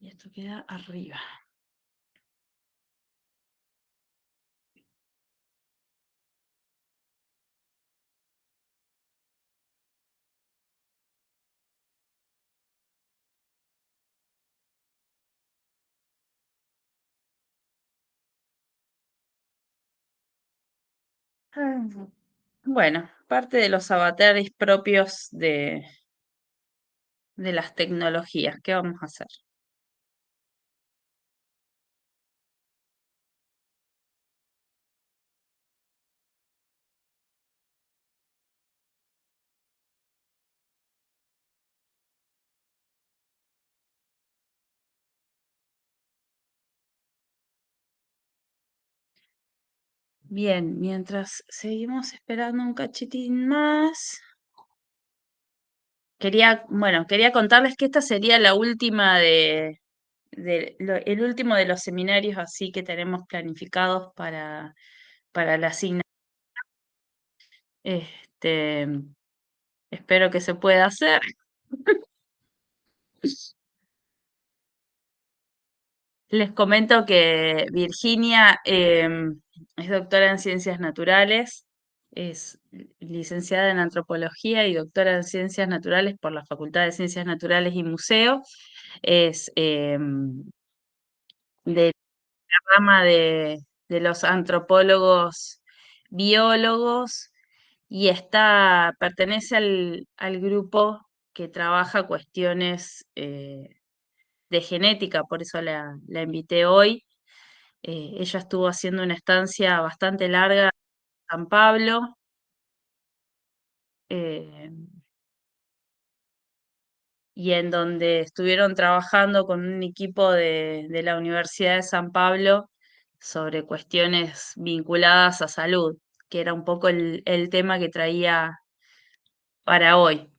Y esto queda arriba. Ah, bueno, parte de los avatares propios de las tecnologías. ¿Qué vamos a hacer? Bien, mientras seguimos esperando un cachitín más, quería contarles que esta sería la última el último de los seminarios así que tenemos planificados para la asignación. Este, espero que se pueda hacer. Les comento que Virginia es doctora en ciencias naturales, es licenciada en antropología y doctora en ciencias naturales por la Facultad de Ciencias Naturales y Museo. Es de la rama de los antropólogos biólogos y pertenece al grupo que trabaja cuestiones de genética, por eso la invité hoy. Ella estuvo haciendo una estancia bastante larga en San Pablo, eh, y en donde estuvieron trabajando con un equipo de la Universidad de San Pablo sobre cuestiones vinculadas a salud, que era un poco el tema que traía para hoy.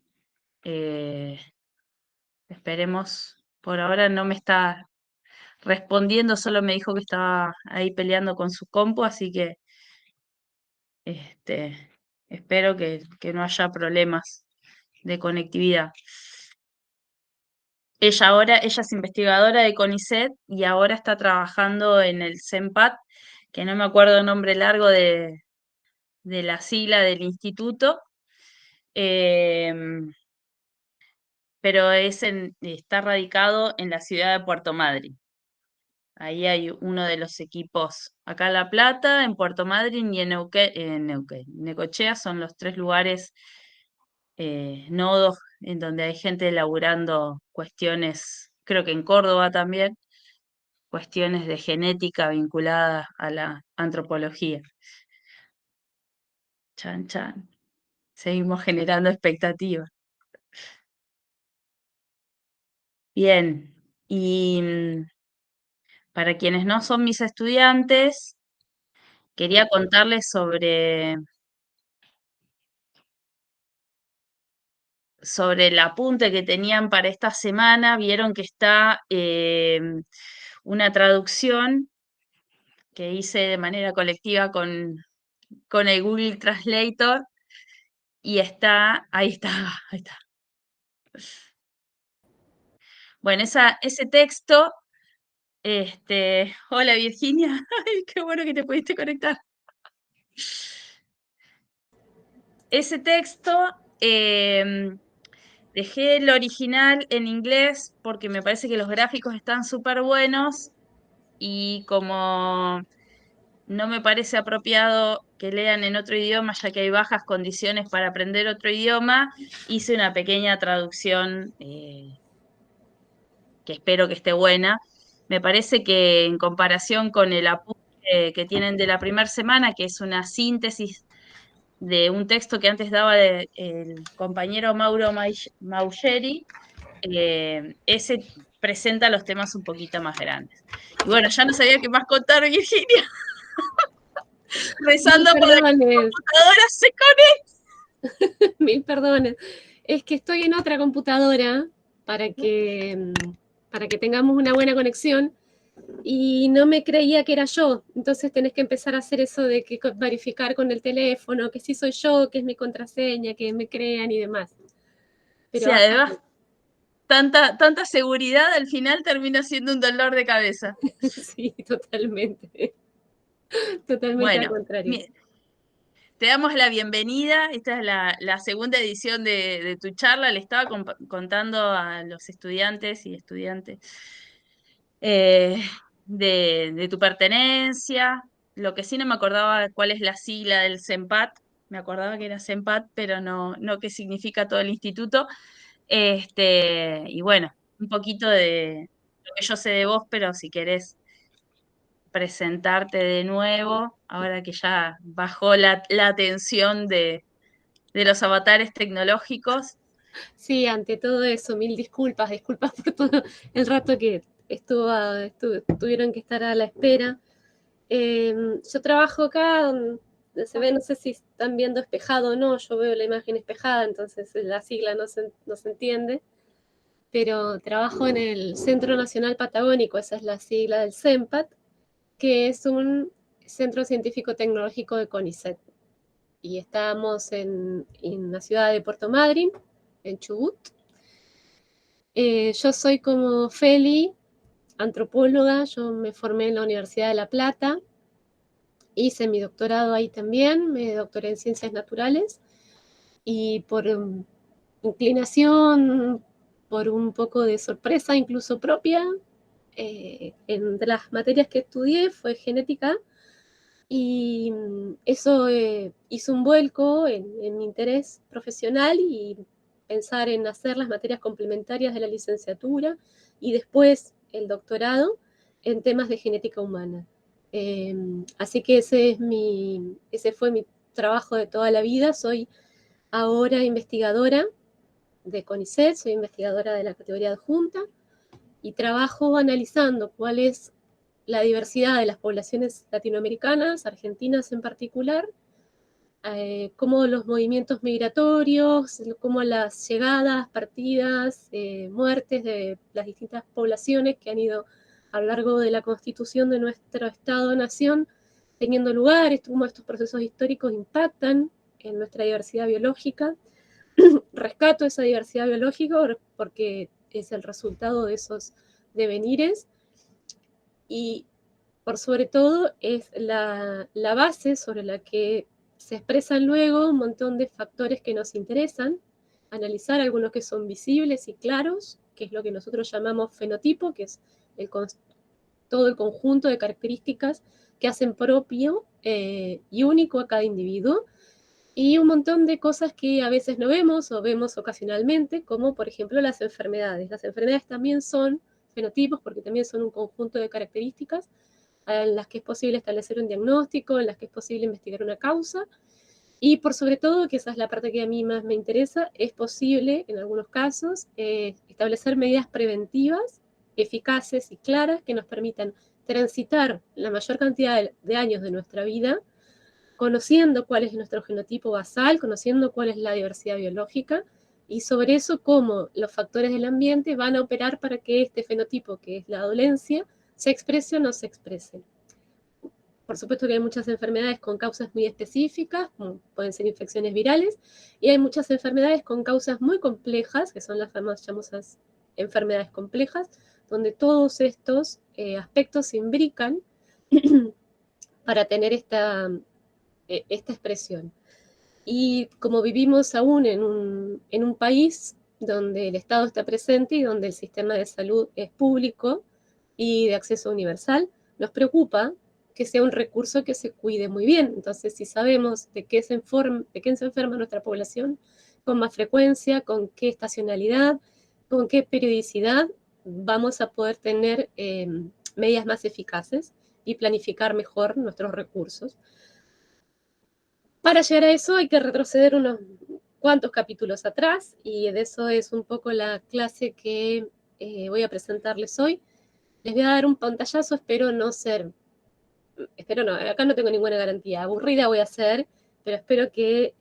Eh, Esperemos, por ahora no me está respondiendo, solo me dijo que estaba ahí peleando con su compu, así que este, espero que no haya problemas de conectividad. Ella es investigadora de CONICET y ahora está trabajando en el CENPAT, que no me acuerdo el nombre largo de la sigla del instituto, em, pero está radicado en la ciudad de Puerto Madryn. Ahí hay uno de los equipos, acá en La Plata, en Puerto Madryn y en Necochea son los tres lugares, nodos en donde hay gente elaborando cuestiones, creo que en Córdoba también, cuestiones de genética vinculadas a la antropología. Chan, chan. Seguimos generando expectativas. Bien, y para quienes no son mis estudiantes, quería contarles sobre el apunte que tenían para esta semana. Vieron que está una traducción que hice de manera colectiva con el Google Translator y ahí está, ahí está. Bueno, ese texto, hola Virginia, ay, qué bueno que te pudiste conectar. Ese texto, dejé el original en inglés porque me parece que los gráficos están súper buenos y como no me parece apropiado que lean en otro idioma, ya que hay bajas condiciones para aprender otro idioma, hice una pequeña traducción que espero que esté buena. Me parece que en comparación con el apunte que tienen de la primera semana, que es una síntesis de un texto que antes daba el compañero Mauro Maugeri, ese presenta los temas un poquito más grandes. Y bueno, ya no sabía qué más contar, Virginia, Mil rezando para que la perdones, computadora se conecte. mil perdones. Es que estoy en otra computadora para para que tengamos una buena conexión y no me creía que era yo. Entonces tenés que empezar a hacer eso de que verificar con el teléfono, que sí soy yo, que es mi contraseña, que me crean y demás. Sí, Pero acá, tanta seguridad al final termina siendo un dolor de cabeza. Sí, totalmente. Totalmente al Bueno, contrario. te damos la bienvenida. Esta es la segunda edición de tu charla. Le estaba contando a los estudiantes y estudiantes eh, de tu pertenencia. Lo que sí no me acordaba cuál es la sigla del CEMPAT. Me acordaba que era CEMPAT, pero no qué significa todo el instituto. Y bueno, un poquito de lo que yo sé de vos, pero si querés presentarte de nuevo, ahora que ya bajó la tensión de los avatares tecnológicos. Sí, ante todo eso, mil disculpas, disculpas por todo el rato que tuvieron que estar a la espera. Yo trabajo acá, se ve, no sé si están viendo espejado o no, yo veo la imagen espejada, entonces la sigla no se entiende, pero trabajo en el Centro Nacional Patagónico, esa es la sigla del CEMPAT, que es un centro científico tecnológico de CONICET. Y estamos en la ciudad de Puerto Madryn, en Chubut. Yo soy como Feli, antropóloga, yo me formé en la Universidad de La Plata, hice mi doctorado ahí también, me doctoré en ciencias naturales y por inclinación, por un poco de sorpresa incluso propia, entre las materias que estudié fue genética y eso hizo un vuelco en mi interés profesional y pensar en hacer las materias complementarias de la licenciatura y después el doctorado en temas de genética humana. Así que ese fue mi trabajo de toda la vida. Soy ahora investigadora de CONICET, soy investigadora de la categoría adjunta y trabajo analizando cuál es la diversidad de las poblaciones latinoamericanas, argentinas en particular, cómo los movimientos migratorios, cómo las llegadas, partidas, muertes de las distintas poblaciones que han ido a lo largo de la constitución de nuestro Estado-Nación teniendo lugar, cómo estos procesos históricos impactan en nuestra diversidad biológica. Rescato esa diversidad biológica porque es el resultado de esos devenires y por sobre todo es la base sobre la que se expresan luego un montón de factores que nos interesan, analizar algunos que son visibles y claros, que es lo que nosotros llamamos fenotipo, que es el, todo el conjunto de características que hacen propio y único a cada individuo, y un montón de cosas que a veces no vemos o vemos ocasionalmente, como por ejemplo las enfermedades. Las enfermedades también son fenotipos porque también son un conjunto de características en las que es posible establecer un diagnóstico, en las que es posible investigar una causa, y por sobre todo, que esa es la parte que a mí más me interesa, es posible, en algunos casos, establecer medidas preventivas, eficaces y claras que nos permitan transitar la mayor cantidad de años de nuestra vida, conociendo cuál es nuestro genotipo basal, conociendo cuál es la diversidad biológica, y sobre eso cómo los factores del ambiente van a operar para que este fenotipo, que es la dolencia, se exprese o no se exprese. Por supuesto que hay muchas enfermedades con causas muy específicas, como pueden ser infecciones virales, y hay muchas enfermedades con causas muy complejas, que son las famosas enfermedades complejas, donde todos estos aspectos se imbrican para tener esta expresión. Y como vivimos aún en un país donde el Estado está presente y donde el sistema de salud es público y de acceso universal, nos preocupa que sea un recurso que se cuide muy bien. Entonces, si sabemos de qué se enferma nuestra población, con más frecuencia, con qué estacionalidad, con qué periodicidad, vamos a poder tener medidas más eficaces y planificar mejor nuestros recursos. Para llegar a eso hay que retroceder unos cuantos capítulos atrás y de eso es un poco la clase que voy a presentarles hoy. Les voy a dar un pantallazo, espero no, acá no tengo ninguna garantía, aburrida voy a ser, pero espero que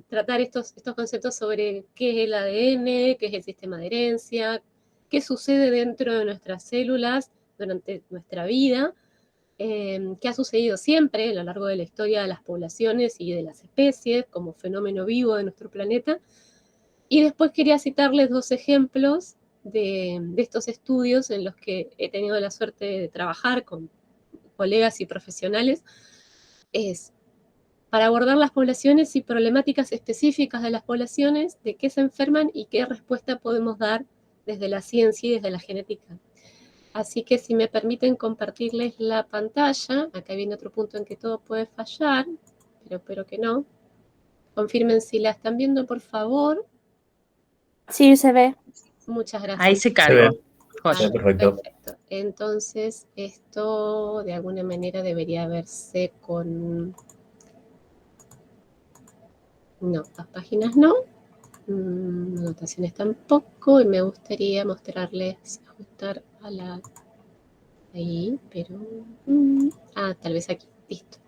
tratar estos conceptos sobre qué es el ADN, qué es el sistema de herencia, qué sucede dentro de nuestras células durante nuestra vida, que ha sucedido siempre a lo largo de la historia de las poblaciones y de las especies como fenómeno vivo de nuestro planeta. Y después quería citarles dos ejemplos de estos estudios en los que he tenido la suerte de trabajar con colegas y profesionales es para abordar las poblaciones y problemáticas específicas de las poblaciones, de qué se enferman y qué respuesta podemos dar desde la ciencia y desde la genética. Así que si me permiten compartirles la pantalla, acá viene otro punto en que todo puede fallar, pero espero que no. Confirmen si la están viendo, por favor. Sí, se ve. Muchas gracias. Ahí se Se cargó. ve, Joya. perfecto. Perfecto. Entonces, esto de alguna manera debería verse con... No, las páginas no. Anotaciones tampoco. Y me gustaría mostrarles, ajustar a la... Ahí, pero... tal vez aquí. Listo.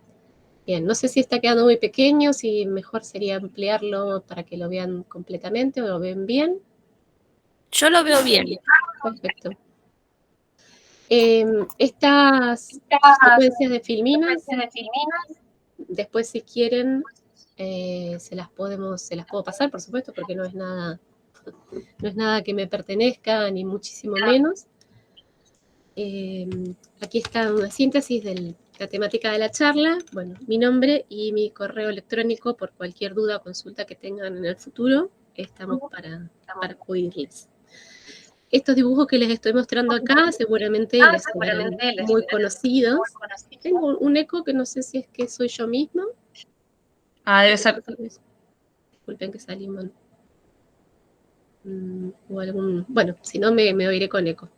Bien, no sé si está quedando muy pequeño, si mejor sería ampliarlo para que lo vean completamente o lo ven bien. Yo lo veo bien. Perfecto. Estas secuencias de filminas, después si quieren, se las puedo pasar, por supuesto, porque no es nada que me pertenezca, ni muchísimo menos. Aquí está una síntesis de la temática de la charla, bueno, mi nombre y mi correo electrónico por cualquier duda o consulta que tengan en el futuro, estamos para oírles. Estos dibujos que les estoy mostrando acá seguramente les serán muy conocidos. Tengo un eco que no sé si es que soy yo misma. Debe ser. Disculpen que salimos. O algún... Bueno, si no me oiré con eco.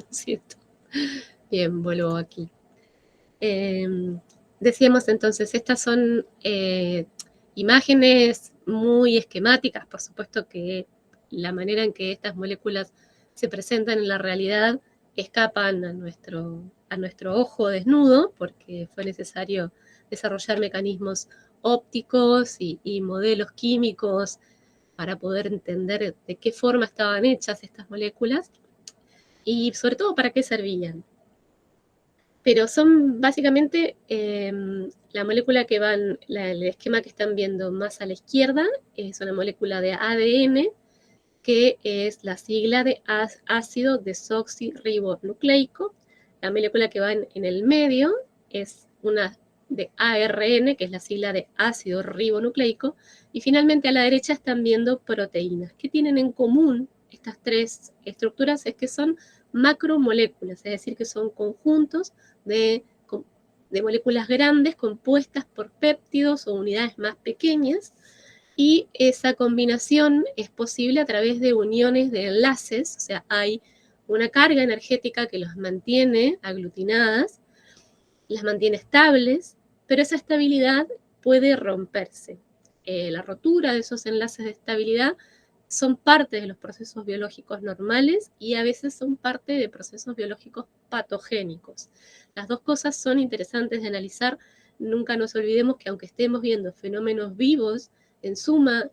¿Cierto? Bien, vuelvo aquí. Decíamos entonces, estas son imágenes muy esquemáticas, por supuesto que la manera en que estas moléculas se presentan en la realidad escapan a nuestro ojo desnudo, porque fue necesario desarrollar mecanismos ópticos y modelos químicos para poder entender de qué forma estaban hechas estas moléculas y sobre todo para qué servían. Pero son básicamente la molécula que van, el esquema que están viendo más a la izquierda, es una molécula de ADN, que es la sigla de ácido desoxirribonucleico. La molécula que va en el medio es una de ARN, que es la sigla de ácido ribonucleico. Y finalmente a la derecha están viendo proteínas. ¿Qué tienen en común estas tres estructuras? Es que son macromoléculas, es decir, que son conjuntos de moléculas grandes compuestas por péptidos o unidades más pequeñas, y esa combinación es posible a través de uniones de enlaces, o sea, hay una carga energética que los mantiene aglutinadas, las mantiene estables, pero esa estabilidad puede romperse. La rotura de esos enlaces de estabilidad son parte de los procesos biológicos normales y a veces son parte de procesos biológicos patogénicos. Las dos cosas son interesantes de analizar. Nunca nos olvidemos que aunque estemos viendo fenómenos vivos, en suma,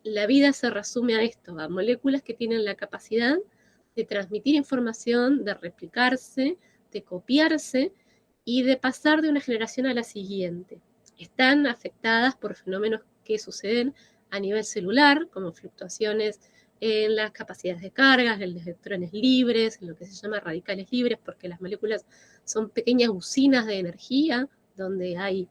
la vida se resume a esto, a moléculas que tienen la capacidad de transmitir información, de replicarse, de copiarse y de pasar de una generación a la siguiente. Están afectadas por fenómenos que suceden a nivel celular, como fluctuaciones en las capacidades de carga, en los electrones libres, en lo que se llama radicales libres, porque las moléculas son pequeñas usinas de energía, donde hay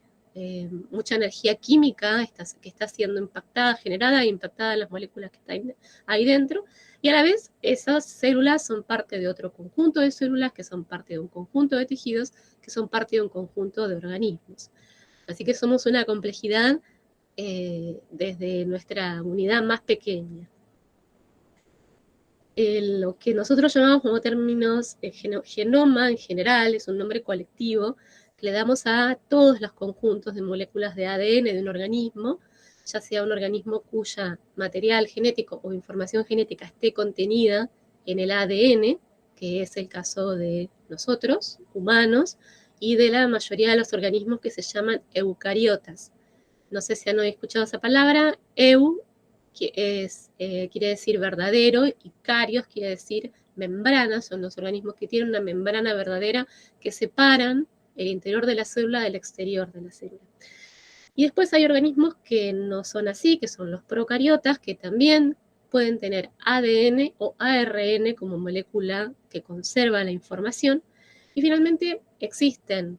mucha energía química que está siendo impactada, generada e impactada en las moléculas que están ahí dentro, y a la vez esas células son parte de otro conjunto de células, que son parte de un conjunto de tejidos, que son parte de un conjunto de organismos. Así que somos una complejidad desde nuestra unidad más pequeña. Lo que nosotros llamamos como términos genoma en general es un nombre colectivo que le damos a todos los conjuntos de moléculas de ADN de un organismo, ya sea un organismo cuya material genético o información genética esté contenida en el ADN, que es el caso de nosotros, humanos, y de la mayoría de los organismos que se llaman eucariotas. No sé si han escuchado esa palabra. Quiere decir verdadero, y carios quiere decir membrana, son los organismos que tienen una membrana verdadera que separan el interior de la célula del exterior de la célula. Y después hay organismos que no son así, que son los procariotas, que también pueden tener ADN o ARN como molécula que conserva la información. Y finalmente existen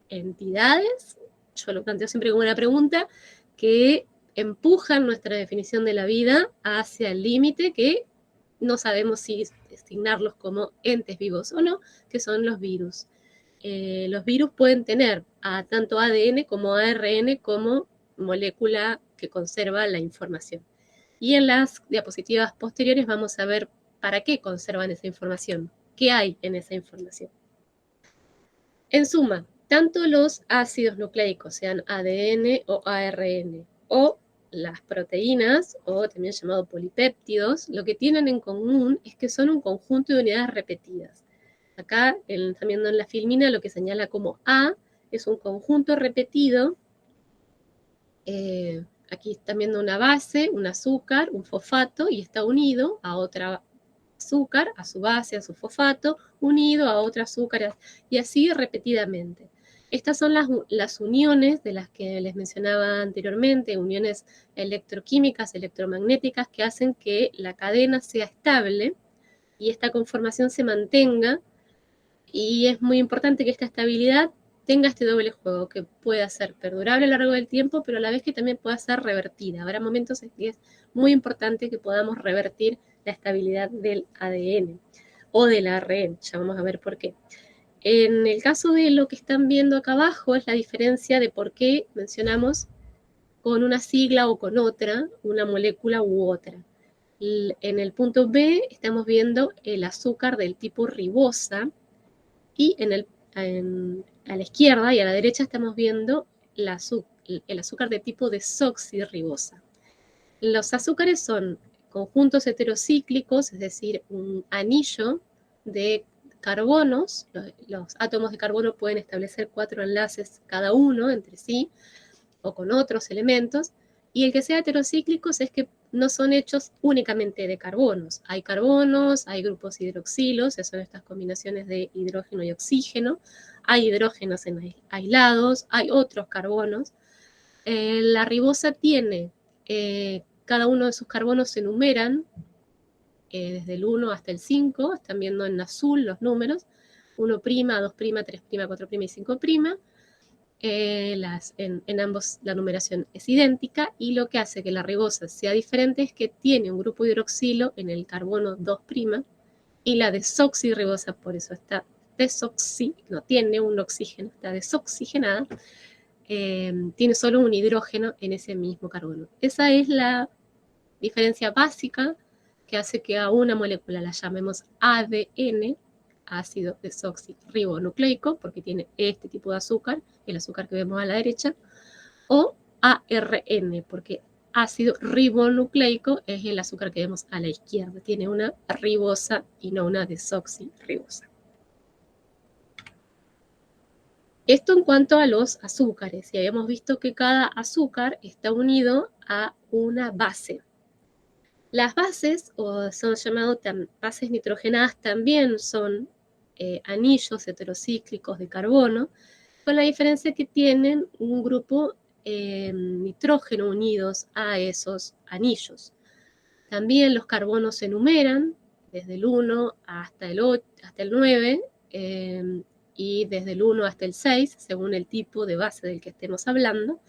entidades, yo lo planteo siempre como una pregunta, que empujan nuestra definición de la vida hacia el límite que no sabemos si designarlos como entes vivos o no, que son los virus. Los virus pueden tener tanto ADN como ARN como molécula que conserva la información. Y en las diapositivas posteriores vamos a ver para qué conservan esa información, qué hay en esa información. En suma, tanto los ácidos nucleicos, sean ADN o ARN, o las proteínas, o también llamados polipéptidos, lo que tienen en común es que son un conjunto de unidades repetidas. Acá, están viendo en la filmina, lo que señala como A es un conjunto repetido. Aquí están viendo una base, un azúcar, un fosfato, y está unido a otra azúcar, a su base, a su fosfato, unido a otro azúcar, y así repetidamente. Estas son las uniones de las que les mencionaba anteriormente, uniones electroquímicas, electromagnéticas, que hacen que la cadena sea estable y esta conformación se mantenga, y es muy importante que esta estabilidad tenga este doble juego, que pueda ser perdurable a lo largo del tiempo, pero a la vez que también pueda ser revertida. Habrá momentos en que es muy importante que podamos revertir la estabilidad del ADN o del ARN, ya vamos a ver por qué. En el caso de lo que están viendo acá abajo es la diferencia de por qué mencionamos con una sigla o con otra, una molécula u otra. En el punto B estamos viendo el azúcar del tipo ribosa, y a la izquierda y a la derecha estamos viendo el azúcar de tipo desoxirribosa. Los azúcares son conjuntos heterocíclicos, es decir, un anillo de carbonos. Los átomos de carbono pueden establecer 4 enlaces cada uno entre sí o con otros elementos. Y el que sea heterocíclicos es que no son hechos únicamente de carbonos. Hay carbonos, hay grupos hidroxilos, que son estas combinaciones de hidrógeno y oxígeno. Hay hidrógenos aislados, hay otros carbonos. La ribosa tiene, cada uno de sus carbonos se enumeran desde el 1 hasta el 5, están viendo en azul los números, 1', 2', 3', 4' y 5'. En ambos la numeración es idéntica, y lo que hace que la ribosa sea diferente es que tiene un grupo hidroxilo en el carbono 2', y la desoxirribosa, por eso está no tiene un oxígeno, está desoxigenada, tiene solo un hidrógeno en ese mismo carbono. Esa es la diferencia básica que hace que a una molécula la llamemos ADN, ácido desoxirribonucleico, porque tiene este tipo de azúcar, el azúcar que vemos a la derecha, o ARN, porque ácido ribonucleico es el azúcar que vemos a la izquierda, tiene una ribosa y no una desoxirribosa. Esto en cuanto a los azúcares, y habíamos visto que cada azúcar está unido a una base. Las bases, o son llamadas bases nitrogenadas, también son anillos heterocíclicos de carbono, con la diferencia que tienen un grupo nitrógeno unidos a esos anillos. También los carbonos se enumeran desde el 1 hasta el 9, y desde el 1 hasta el 6, según el tipo de base del que estemos hablando.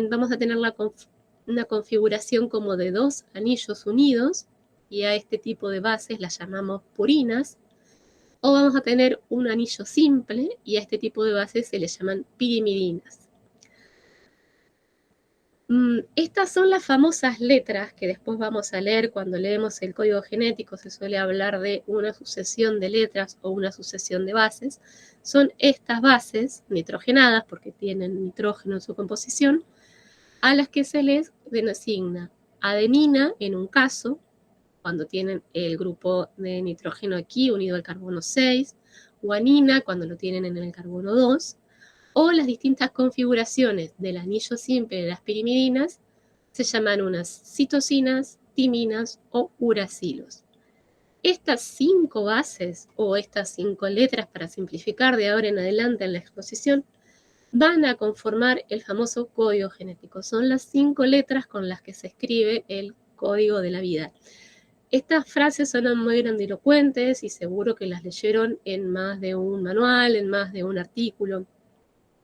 Vamos a tener una configuración como de 2 anillos unidos, y a este tipo de bases las llamamos purinas, o vamos a tener un anillo simple, y a este tipo de bases se les llaman pirimidinas. Estas son las famosas letras que después vamos a leer cuando leemos el código genético. Se suele hablar de una sucesión de letras o una sucesión de bases. Son estas bases nitrogenadas, porque tienen nitrógeno en su composición, a las que se les designa adenina en un caso, cuando tienen el grupo de nitrógeno aquí unido al carbono 6, guanina cuando lo tienen en el carbono 2, o las distintas configuraciones del anillo simple de las pirimidinas se llaman unas citosinas, timinas o uracilos. Estas 5 bases, o estas 5 letras para simplificar de ahora en adelante en la exposición, van a conformar el famoso código genético. Son las 5 letras con las que se escribe el código de la vida. Estas frases son muy grandilocuentes y seguro que las leyeron en más de un manual, en más de un artículo,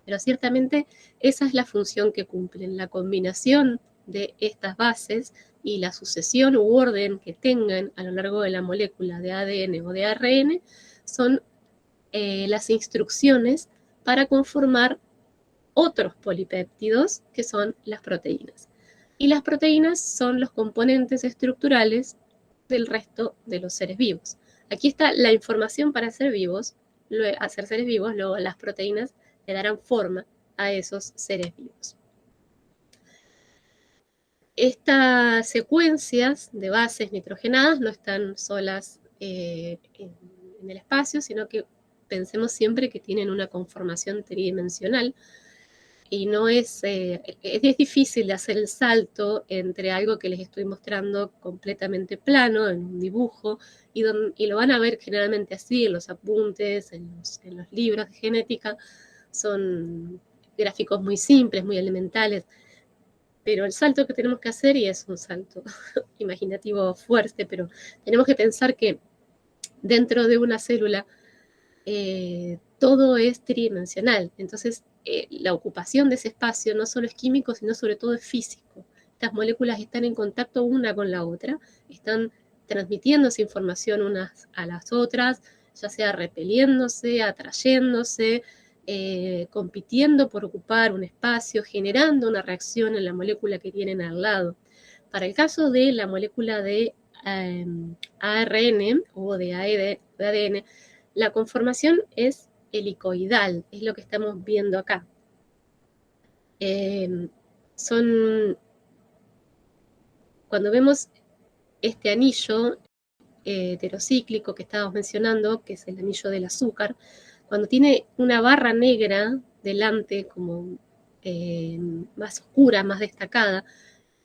pero ciertamente esa es la función que cumplen. La combinación de estas bases y la sucesión u orden que tengan a lo largo de la molécula de ADN o de ARN son las instrucciones para conformar otros polipéptidos que son las proteínas. Y las proteínas son los componentes estructurales del resto de los seres vivos. Aquí está la información para ser vivos, hacer seres vivos, luego las proteínas le darán forma a esos seres vivos. Estas secuencias de bases nitrogenadas no están solas en el espacio, sino que pensemos siempre que tienen una conformación tridimensional y no es difícil de hacer el salto entre algo que les estoy mostrando completamente plano en un dibujo y lo van a ver generalmente así en los apuntes, en los libros de genética. Son gráficos muy simples, muy elementales, pero el salto que tenemos que hacer, y es un salto imaginativo fuerte, pero tenemos que pensar que dentro de una célula todo es tridimensional. Entonces, la ocupación de ese espacio no solo es químico, sino sobre todo es físico. Estas moléculas están en contacto una con la otra, están transmitiendo esa información unas a las otras, ya sea repeliéndose, atrayéndose, compitiendo por ocupar un espacio, generando una reacción en la molécula que tienen al lado. Para el caso de la molécula de ARN o de ADN, la conformación es helicoidal, es lo que estamos viendo acá. Cuando vemos este anillo heterocíclico que estábamos mencionando, que es el anillo del azúcar, cuando tiene una barra negra delante como más oscura, más destacada,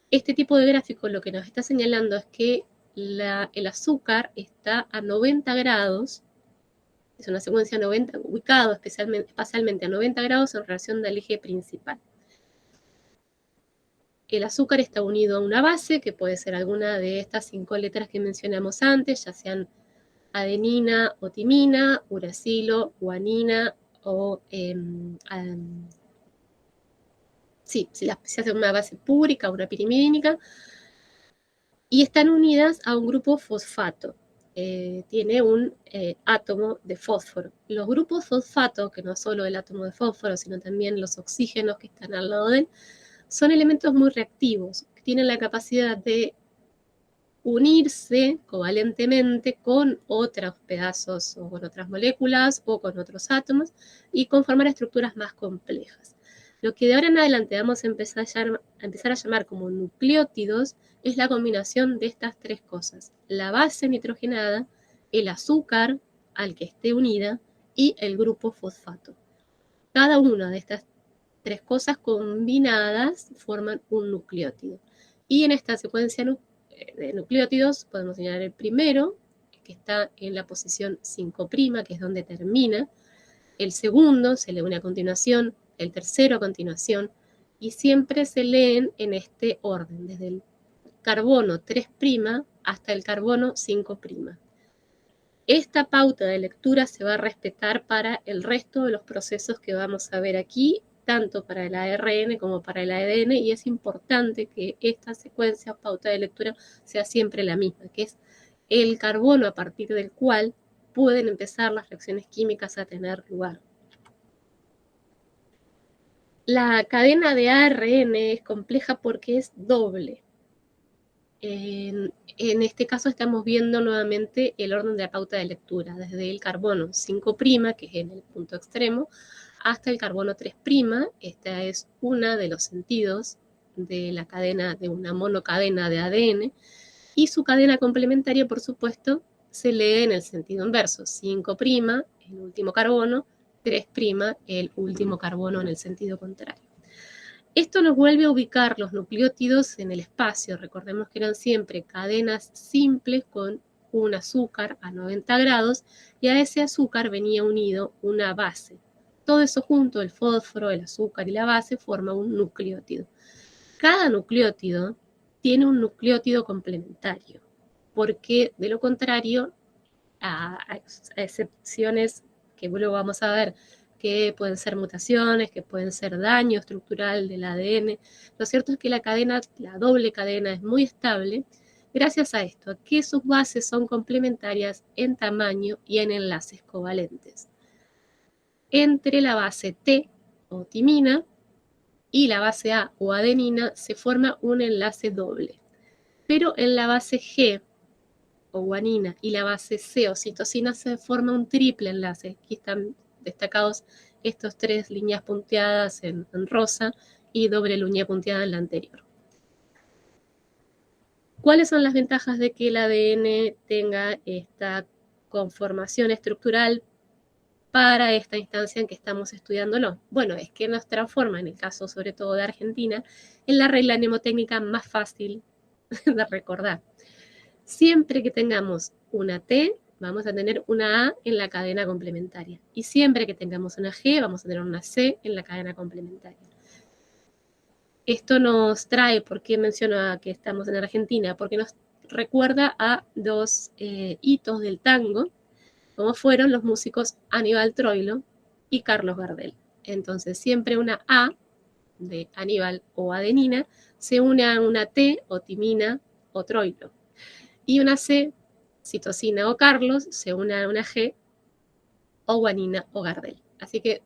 este tipo de gráfico lo que nos está señalando es que el azúcar está a 90 grados, es una secuencia 90, ubicado espacialmente a 90 grados en relación del eje principal. El azúcar está unido a una base, que puede ser alguna de estas 5 letras que mencionamos antes, ya sean adenina o timina, uracilo, guanina o se hace una base púrica, una pirimídica, y están unidas a un grupo fosfato. Tiene un átomo de fósforo. Los grupos fosfato, que no solo el átomo de fósforo, sino también los oxígenos que están al lado de él, son elementos muy reactivos, que tienen la capacidad de unirse covalentemente con otros pedazos o con otras moléculas o con otros átomos y conformar estructuras más complejas. Lo que de ahora en adelante vamos a empezar a llamar como nucleótidos es la combinación de estas tres cosas: la base nitrogenada, el azúcar al que esté unida y el grupo fosfato. Cada una de estas tres cosas combinadas forman un nucleótido. Y en esta secuencia de nucleótidos podemos señalar el primero, que está en la posición 5', que es donde termina. El segundo se lee a continuación, el tercero a continuación, y siempre se leen en este orden, desde el carbono 3' hasta el carbono 5'. Esta pauta de lectura se va a respetar para el resto de los procesos que vamos a ver aquí, tanto para el ARN como para el ADN, y es importante que esta secuencia o pauta de lectura sea siempre la misma, que es el carbono a partir del cual pueden empezar las reacciones químicas a tener lugar. La cadena de ARN es compleja porque es doble. En este caso estamos viendo nuevamente el orden de la pauta de lectura, desde el carbono 5', que es en el punto extremo, hasta el carbono 3'. Esta es una de los sentidos de la cadena, de una monocadena de ADN, y su cadena complementaria, por supuesto, se lee en el sentido inverso: 5', el último carbono, 3', el último carbono en el sentido contrario. Esto nos vuelve a ubicar los nucleótidos en el espacio. Recordemos que eran siempre cadenas simples con un azúcar a 90 grados y a ese azúcar venía unido una base. todo eso junto, el fósforo, el azúcar y la base, forma un nucleótido. Cada nucleótido tiene un nucleótido complementario, porque de lo contrario, a excepciones que luego vamos a ver, que pueden ser mutaciones, que pueden ser daño estructural del ADN. Lo cierto es que la cadena, la doble cadena, es muy estable gracias a esto, a que sus bases son complementarias en tamaño y en enlaces covalentes. Entre la base T o timina y la base A o adenina se forma un enlace doble. Pero en la base G o guanina y la base C o citosina se forma un triple enlace. Aquí están destacados estos 3 líneas punteadas en rosa y doble línea punteada en la anterior. ¿Cuáles son las ventajas de que el ADN tenga esta conformación estructural para esta instancia en que estamos estudiándolo? Bueno, es que nos transforma, en el caso sobre todo de Argentina, en la regla mnemotécnica más fácil de recordar. Siempre que tengamos una T, vamos a tener una A en la cadena complementaria. Y siempre que tengamos una G, vamos a tener una C en la cadena complementaria. Esto nos trae, ¿por qué menciono que estamos en Argentina? Porque nos recuerda a 2 hitos del tango, como fueron los músicos Aníbal Troilo y Carlos Gardel. Entonces, siempre una A de Aníbal o adenina se une a una T o timina o Troilo. Y una C, citosina o Carlos, se une a una G o guanina o Gardel. Así que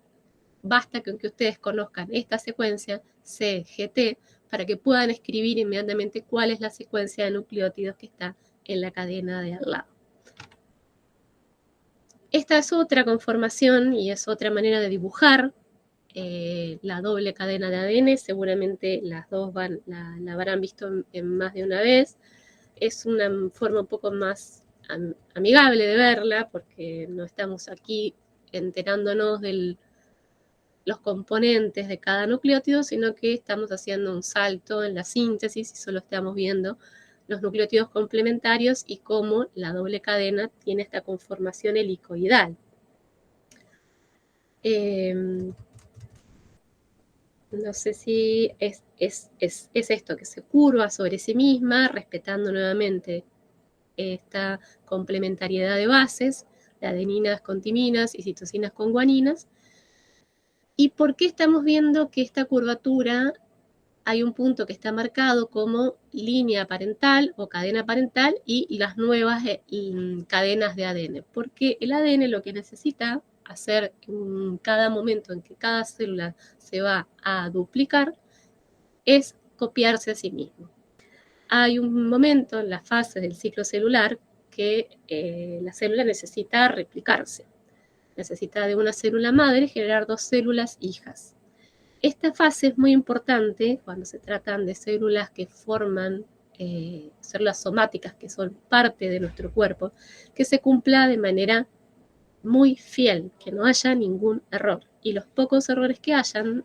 basta con que ustedes conozcan esta secuencia CGT para que puedan escribir inmediatamente cuál es la secuencia de nucleótidos que está en la cadena de al lado. Esta es otra conformación y es otra manera de dibujar la doble cadena de ADN. Seguramente las dos la habrán visto en más de una vez. Es una forma un poco más amigable de verla porque no estamos aquí enterándonos de los componentes de cada nucleótido, sino que estamos haciendo un salto en la síntesis y solo estamos viendo los nucleótidos complementarios y cómo la doble cadena tiene esta conformación helicoidal. No sé si es esto, que se curva sobre sí misma, respetando nuevamente esta complementariedad de bases, de adeninas con timinas y citosinas con guaninas. ¿Y por qué estamos viendo que esta curvatura hay un punto que está marcado como línea parental o cadena parental y las nuevas cadenas de ADN? Porque el ADN lo que necesita hacer en cada momento en que cada célula se va a duplicar es copiarse a sí mismo. Hay un momento en la fase del ciclo celular que la célula necesita replicarse. Necesita de una célula madre generar 2 células hijas. Esta fase es muy importante cuando se tratan de células que forman células somáticas que son parte de nuestro cuerpo, que se cumpla de manera muy fiel, que no haya ningún error. Y los pocos errores que hayan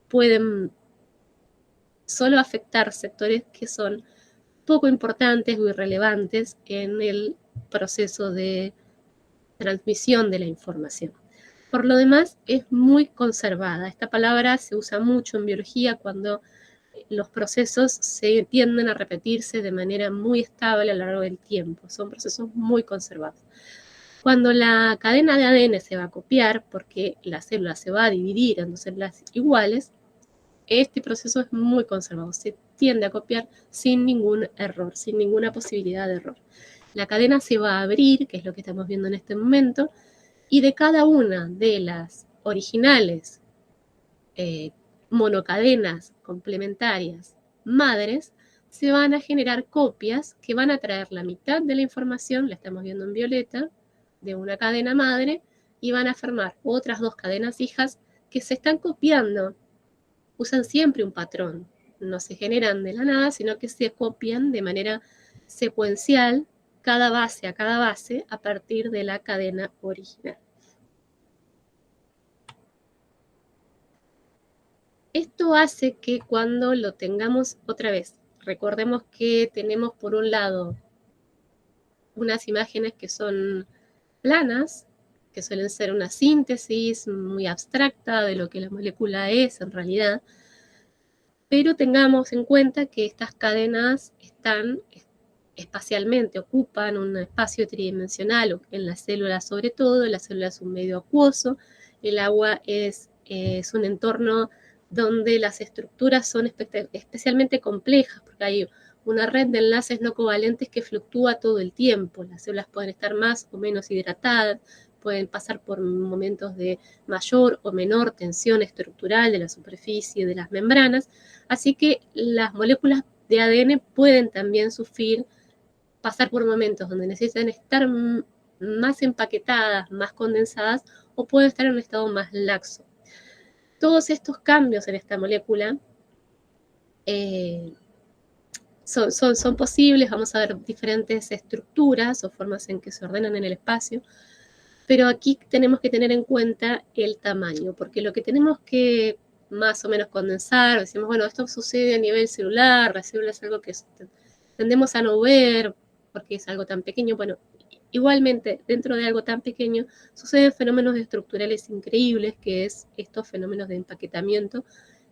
pueden solo afectar sectores que son poco importantes o irrelevantes en el proceso de transmisión de la información. Por lo demás, es muy conservada. Esta palabra se usa mucho en biología cuando los procesos se tienden a repetirse de manera muy estable a lo largo del tiempo. Son procesos muy conservados. Cuando la cadena de ADN se va a copiar, porque la célula se va a dividir en 2 células iguales, este proceso es muy conservado. Se tiende a copiar sin ningún error, sin ninguna posibilidad de error. La cadena se va a abrir, que es lo que estamos viendo en este momento, y de cada una de las originales monocadenas complementarias madres, se van a generar copias que van a traer la mitad de la información, la estamos viendo en violeta, de una cadena madre, y van a formar otras 2 cadenas hijas que se están copiando. Usan siempre un patrón, no se generan de la nada, sino que se copian de manera secuencial cada base a cada base a partir de la cadena original. Esto hace que cuando lo tengamos otra vez, recordemos que tenemos por un lado unas imágenes que son planas que suelen ser una síntesis muy abstracta de lo que la molécula es en realidad, pero tengamos en cuenta que estas cadenas están espacialmente, ocupan un espacio tridimensional en las células sobre todo, la célula es un medio acuoso, el agua es un entorno donde las estructuras son especialmente complejas, porque hay una red de enlaces no covalentes que fluctúa todo el tiempo, las células pueden estar más o menos hidratadas, pueden pasar por momentos de mayor o menor tensión estructural de la superficie de las membranas, así que las moléculas de ADN pueden también sufrir, pasar por momentos donde necesitan estar más empaquetadas, más condensadas, o pueden estar en un estado más laxo. Todos estos cambios en esta molécula son posibles, vamos a ver diferentes estructuras o formas en que se ordenan en el espacio, pero aquí tenemos que tener en cuenta el tamaño, porque lo que tenemos que más o menos condensar, decimos, bueno, esto sucede a nivel celular, la célula es algo que tendemos a no ver, porque es algo tan pequeño, bueno, igualmente, dentro de algo tan pequeño, suceden fenómenos estructurales increíbles, que es estos fenómenos de empaquetamiento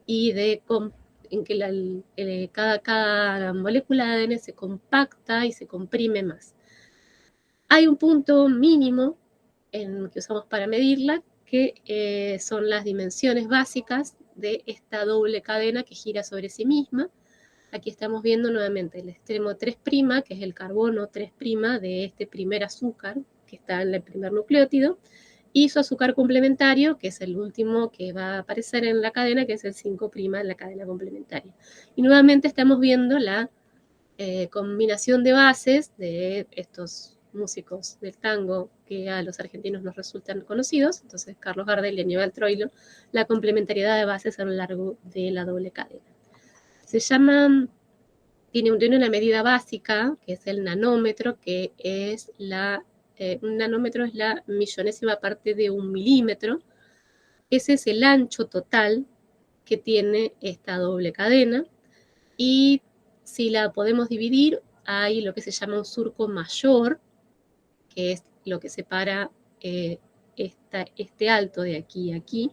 y en que cada molécula de ADN se compacta y se comprime más. Hay un punto mínimo que usamos para medirla, que son las dimensiones básicas de esta doble cadena que gira sobre sí misma. Aquí estamos viendo nuevamente el extremo 3', que es el carbono 3' de este primer azúcar que está en el primer nucleótido, y su azúcar complementario, que es el último que va a aparecer en la cadena, que es el 5' en la cadena complementaria. Y nuevamente estamos viendo la combinación de bases de estos músicos del tango que a los argentinos nos resultan conocidos, entonces Carlos Gardel y Aníbal Troilo, la complementariedad de bases a lo largo de la doble cadena. Se llama, tiene una medida básica, que es el nanómetro, que es un nanómetro es la millonésima parte de un milímetro. Ese es el ancho total que tiene esta doble cadena, y si la podemos dividir, hay lo que se llama un surco mayor, que es lo que separa este alto de aquí a aquí,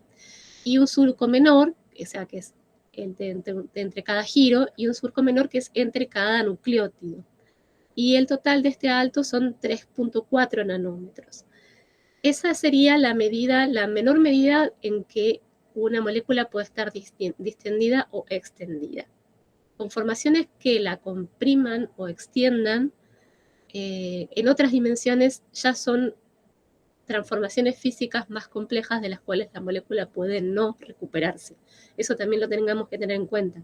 y un surco menor, o sea, que es entre cada giro, y un surco menor que es entre cada nucleótido. Y el total de este alto son 3.4 nanómetros. Esa sería la menor medida en que una molécula puede estar distendida o extendida. Conformaciones que la compriman o extiendan en otras dimensiones ya son transformaciones físicas más complejas de las cuales la molécula puede no recuperarse. Eso también lo tengamos que tener en cuenta.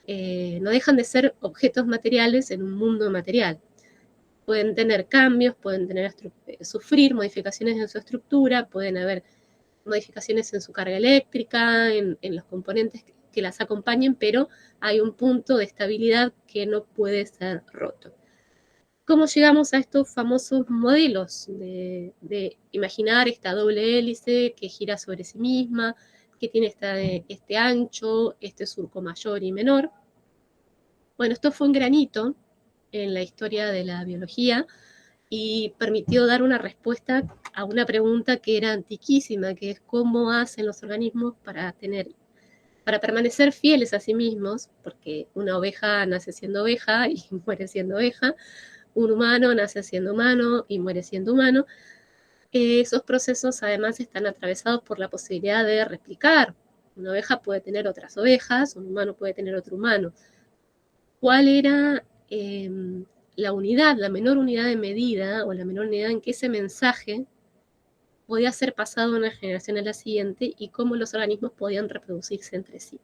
No dejan de ser objetos materiales en un mundo material. Pueden tener cambios, pueden sufrir modificaciones en su estructura, pueden haber modificaciones en su carga eléctrica, en los componentes que las acompañen, pero hay un punto de estabilidad que no puede ser roto. ¿Cómo llegamos a estos famosos modelos de imaginar esta doble hélice que gira sobre sí misma, que tiene este ancho, este surco mayor y menor? Bueno, esto fue un granito en la historia de la biología y permitió dar una respuesta a una pregunta que era antiquísima, que es cómo hacen los organismos para permanecer fieles a sí mismos, porque una oveja nace siendo oveja y muere siendo oveja, un humano nace siendo humano y muere siendo humano. Esos procesos además están atravesados por la posibilidad de replicar. Una oveja puede tener otras ovejas, un humano puede tener otro humano. ¿Cuál era la unidad, la menor unidad de medida o la menor unidad en que ese mensaje podía ser pasado de una generación a la siguiente y cómo los organismos podían reproducirse entre sí?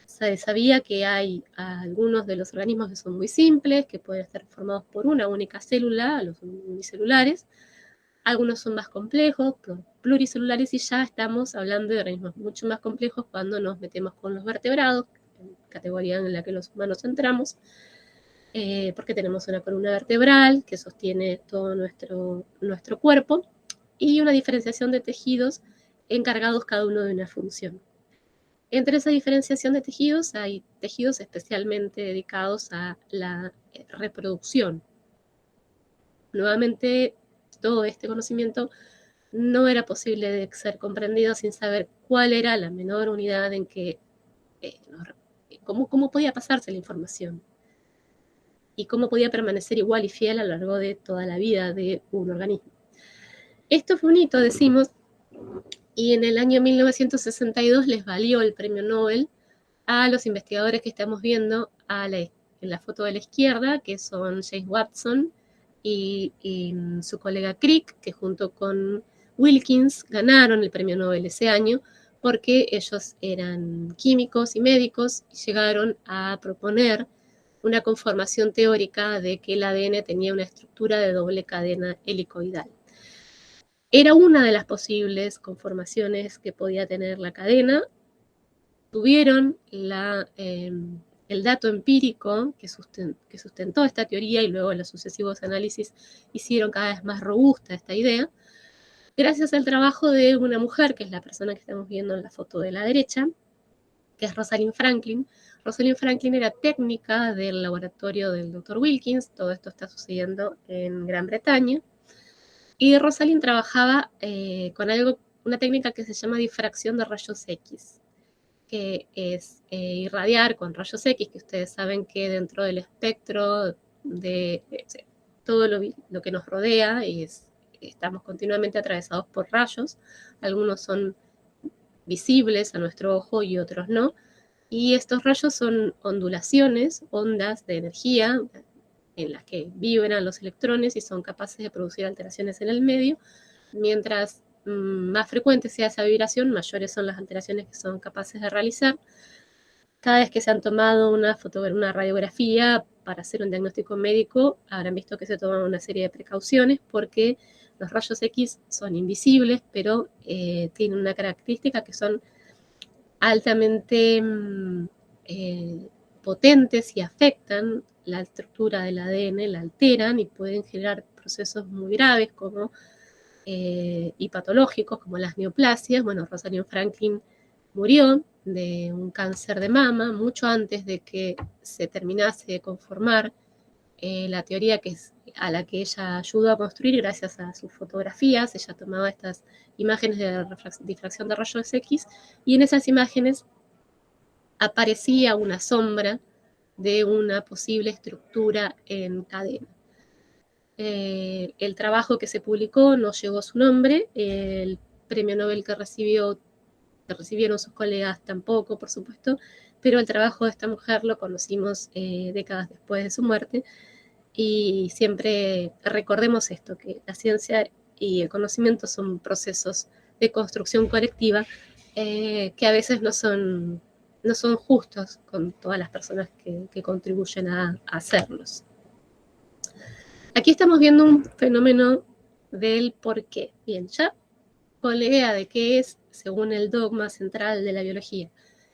Se sabía que hay algunos de los organismos que son muy simples, que pueden estar formados por una única célula, los unicelulares. Algunos son más complejos, pluricelulares, y ya estamos hablando de organismos mucho más complejos cuando nos metemos con los vertebrados, categoría en la que los humanos entramos, porque tenemos una columna vertebral que sostiene todo nuestro cuerpo y una diferenciación de tejidos encargados cada uno de una función. Entre esa diferenciación de tejidos hay tejidos especialmente dedicados a la reproducción. Nuevamente, todo este conocimiento no era posible de ser comprendido sin saber cuál era la menor unidad en que, cómo podía pasarse la información y cómo podía permanecer igual y fiel a lo largo de toda la vida de un organismo. Esto fue un hito, decimos, y en el año 1962 les valió el premio Nobel a los investigadores que estamos viendo en la foto de la izquierda, que son James Watson y su colega Crick, que junto con Wilkins ganaron el premio Nobel ese año porque ellos eran químicos y médicos y llegaron a proponer una conformación teórica de que el ADN tenía una estructura de doble cadena helicoidal. Era una de las posibles conformaciones que podía tener la cadena. Tuvieron el dato empírico que sustentó esta teoría y luego los sucesivos análisis hicieron cada vez más robusta esta idea, gracias al trabajo de una mujer, que es la persona que estamos viendo en la foto de la derecha, que es Rosalind Franklin. Rosalind Franklin era técnica del laboratorio del Dr. Wilkins, todo esto está sucediendo en Gran Bretaña, y Rosalind trabajaba con una técnica que se llama difracción de rayos X, que es irradiar con rayos X, que ustedes saben que dentro del espectro de todo lo que nos rodea estamos continuamente atravesados por rayos, algunos son visibles a nuestro ojo y otros no, y estos rayos son ondulaciones, ondas de energía en las que vibran los electrones y son capaces de producir alteraciones en el medio. Mientras más frecuente sea esa vibración, mayores son las alteraciones que son capaces de realizar. Cada vez que se han tomado una radiografía para hacer un diagnóstico médico, habrán visto que se toman una serie de precauciones porque los rayos X son invisibles, pero tienen una característica que son altamente potentes y afectan la estructura del ADN, la alteran y pueden generar procesos muy graves como y patológicos como las neoplasias. Bueno, Rosalind Franklin murió de un cáncer de mama mucho antes de que se terminase de conformar la teoría a la que ella ayudó a construir gracias a sus fotografías. Ella tomaba estas imágenes de difracción de rayos X y en esas imágenes aparecía una sombra de una posible estructura en cadena. El trabajo que se publicó no llevó su nombre, el premio Nobel que recibieron sus colegas tampoco, por supuesto, pero el trabajo de esta mujer lo conocimos décadas después de su muerte y siempre recordemos esto, que la ciencia y el conocimiento son procesos de construcción colectiva que a veces no son justos con todas las personas que contribuyen a hacerlos. Aquí estamos viendo un fenómeno del por qué. Bien, ya con la idea de qué es, según el dogma central de la biología,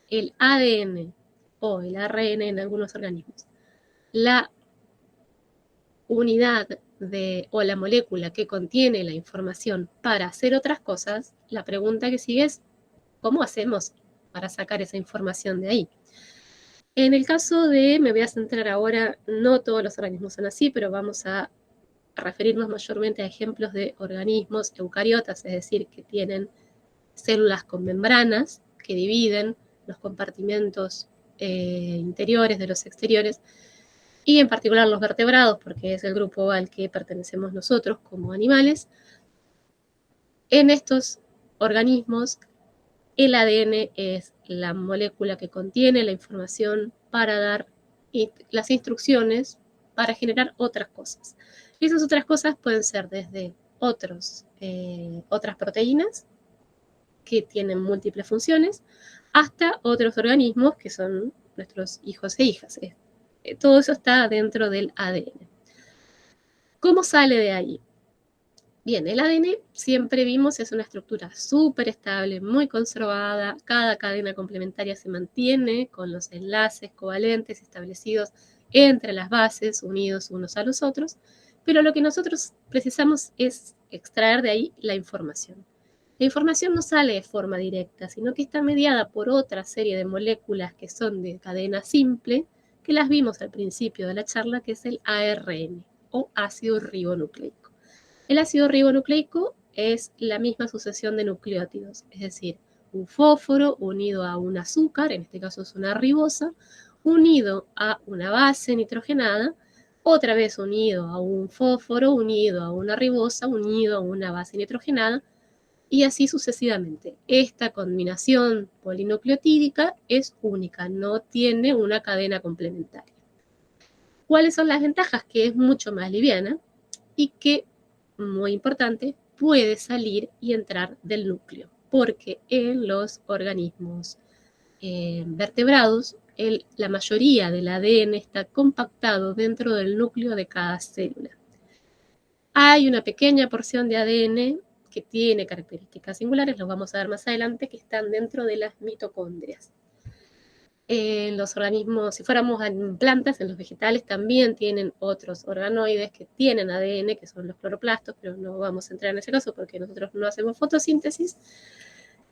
el ADN o el ARN en algunos organismos, la unidad o la molécula que contiene la información para hacer otras cosas, la pregunta que sigue es, ¿cómo hacemos para sacar esa información de ahí? En el caso me voy a centrar ahora, no todos los organismos son así, pero vamos a referirnos mayormente a ejemplos de organismos eucariotas, es decir, que tienen células con membranas que dividen los compartimentos interiores de los exteriores, y en particular los vertebrados, porque es el grupo al que pertenecemos nosotros como animales. En estos organismos, el ADN es la molécula que contiene la información para dar las instrucciones para generar otras cosas. Y esas otras cosas pueden ser desde otras proteínas que tienen múltiples funciones, hasta otros organismos que son nuestros hijos e hijas. Todo eso está dentro del ADN. ¿Cómo sale de ahí? Bien, el ADN siempre vimos es una estructura súper estable, muy conservada. Cada cadena complementaria se mantiene con los enlaces covalentes establecidos entre las bases, unidos unos a los otros. Pero lo que nosotros precisamos es extraer de ahí la información. La información no sale de forma directa, sino que está mediada por otra serie de moléculas que son de cadena simple, que las vimos al principio de la charla, que es el ARN o ácido ribonucleico. El ácido ribonucleico es la misma sucesión de nucleótidos, es decir, un fósforo unido a un azúcar, en este caso es una ribosa, unido a una base nitrogenada, otra vez unido a un fósforo, unido a una ribosa, unido a una base nitrogenada, y así sucesivamente. Esta combinación polinucleotídica es única, no tiene una cadena complementaria. ¿Cuáles son las ventajas? Que es mucho más liviana y que, muy importante, puede salir y entrar del núcleo, porque en los organismos vertebrados la mayoría del ADN está compactado dentro del núcleo de cada célula. Hay una pequeña porción de ADN que tiene características singulares, los vamos a ver más adelante, que están dentro de las mitocondrias. En los organismos, si fuéramos en plantas, en los vegetales también tienen otros organoides que tienen ADN, que son los cloroplastos, pero no vamos a entrar en ese caso porque nosotros no hacemos fotosíntesis.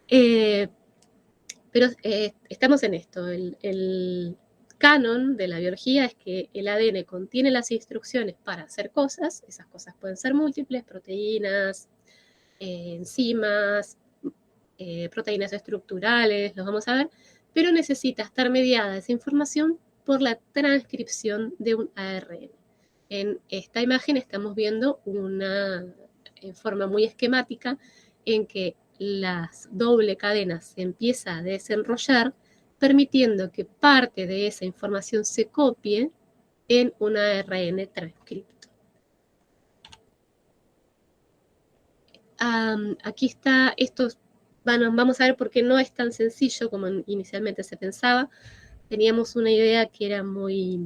Pero estamos en esto. El canon de la biología es que el ADN contiene las instrucciones para hacer cosas. Esas cosas pueden ser múltiples, proteínas, enzimas, proteínas estructurales, los vamos a ver, pero necesita estar mediada esa información por la transcripción de un ARN. En esta imagen estamos viendo una forma muy esquemática en que las doble cadenas se empieza a desenrollar, permitiendo que parte de esa información se copie en un ARN transcripto. Aquí está, vamos a ver por qué no es tan sencillo como inicialmente se pensaba. Teníamos una idea que era muy,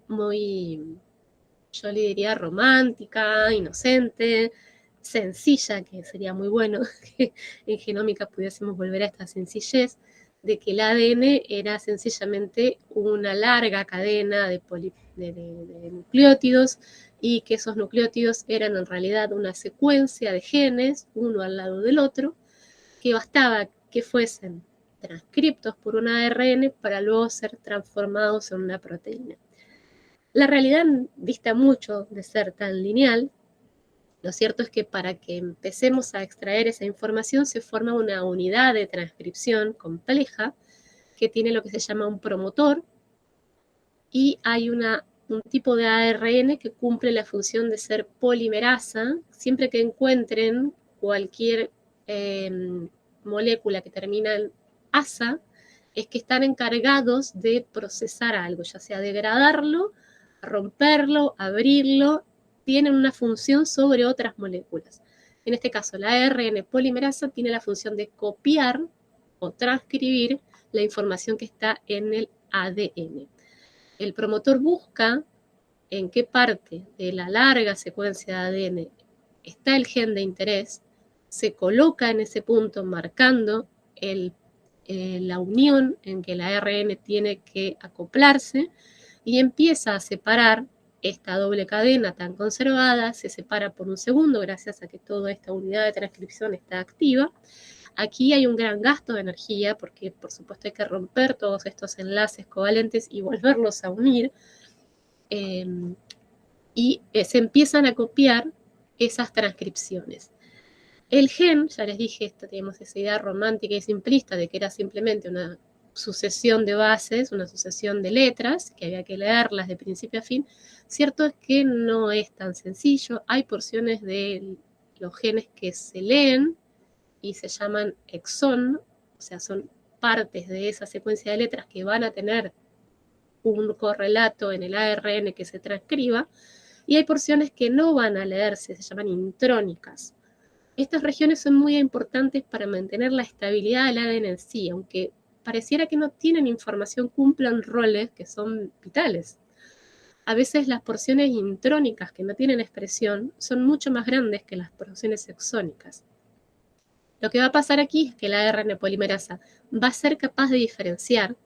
yo le diría romántica, inocente, sencilla, que sería muy bueno que en genómica pudiésemos volver a esta sencillez, de que el ADN era sencillamente una larga cadena de nucleótidos, y que esos nucleótidos eran en realidad una secuencia de genes, uno al lado del otro, que bastaba que fuesen transcriptos por un ARN para luego ser transformados en una proteína. La realidad dista mucho de ser tan lineal. Lo cierto es que para que empecemos a extraer esa información se forma una unidad de transcripción compleja que tiene lo que se llama un promotor, y hay un tipo de ARN que cumple la función de ser polimerasa. Siempre que encuentren cualquier molécula que termina en asa, es que están encargados de procesar algo, ya sea degradarlo, romperlo, abrirlo, tienen una función sobre otras moléculas. En este caso, la ARN polimerasa tiene la función de copiar o transcribir la información que está en el ADN. El promotor busca en qué parte de la larga secuencia de ADN está el gen de interés, se coloca en ese punto marcando la unión en que el ARN tiene que acoplarse, y empieza a separar esta doble cadena tan conservada, se separa por un segundo gracias a que toda esta unidad de transcripción está activa. Aquí hay un gran gasto de energía porque, por supuesto, hay que romper todos estos enlaces covalentes y volverlos a unir. Y se empiezan a copiar esas transcripciones. El gen, ya les dije, teníamos esa idea romántica y simplista de que era simplemente una sucesión de bases, una sucesión de letras, que había que leerlas de principio a fin. Cierto es que no es tan sencillo. Hay porciones de los genes que se leen y se llaman exón, o sea, son partes de esa secuencia de letras que van a tener un correlato en el ARN que se transcriba, y hay porciones que no van a leerse, se llaman intrónicas. Estas regiones son muy importantes para mantener la estabilidad del ADN en sí, aunque pareciera que no tienen información, cumplen roles que son vitales. A veces las porciones intrónicas que no tienen expresión son mucho más grandes que las porciones exónicas. Lo que va a pasar aquí es que la ARN polimerasa va a ser capaz de diferenciar.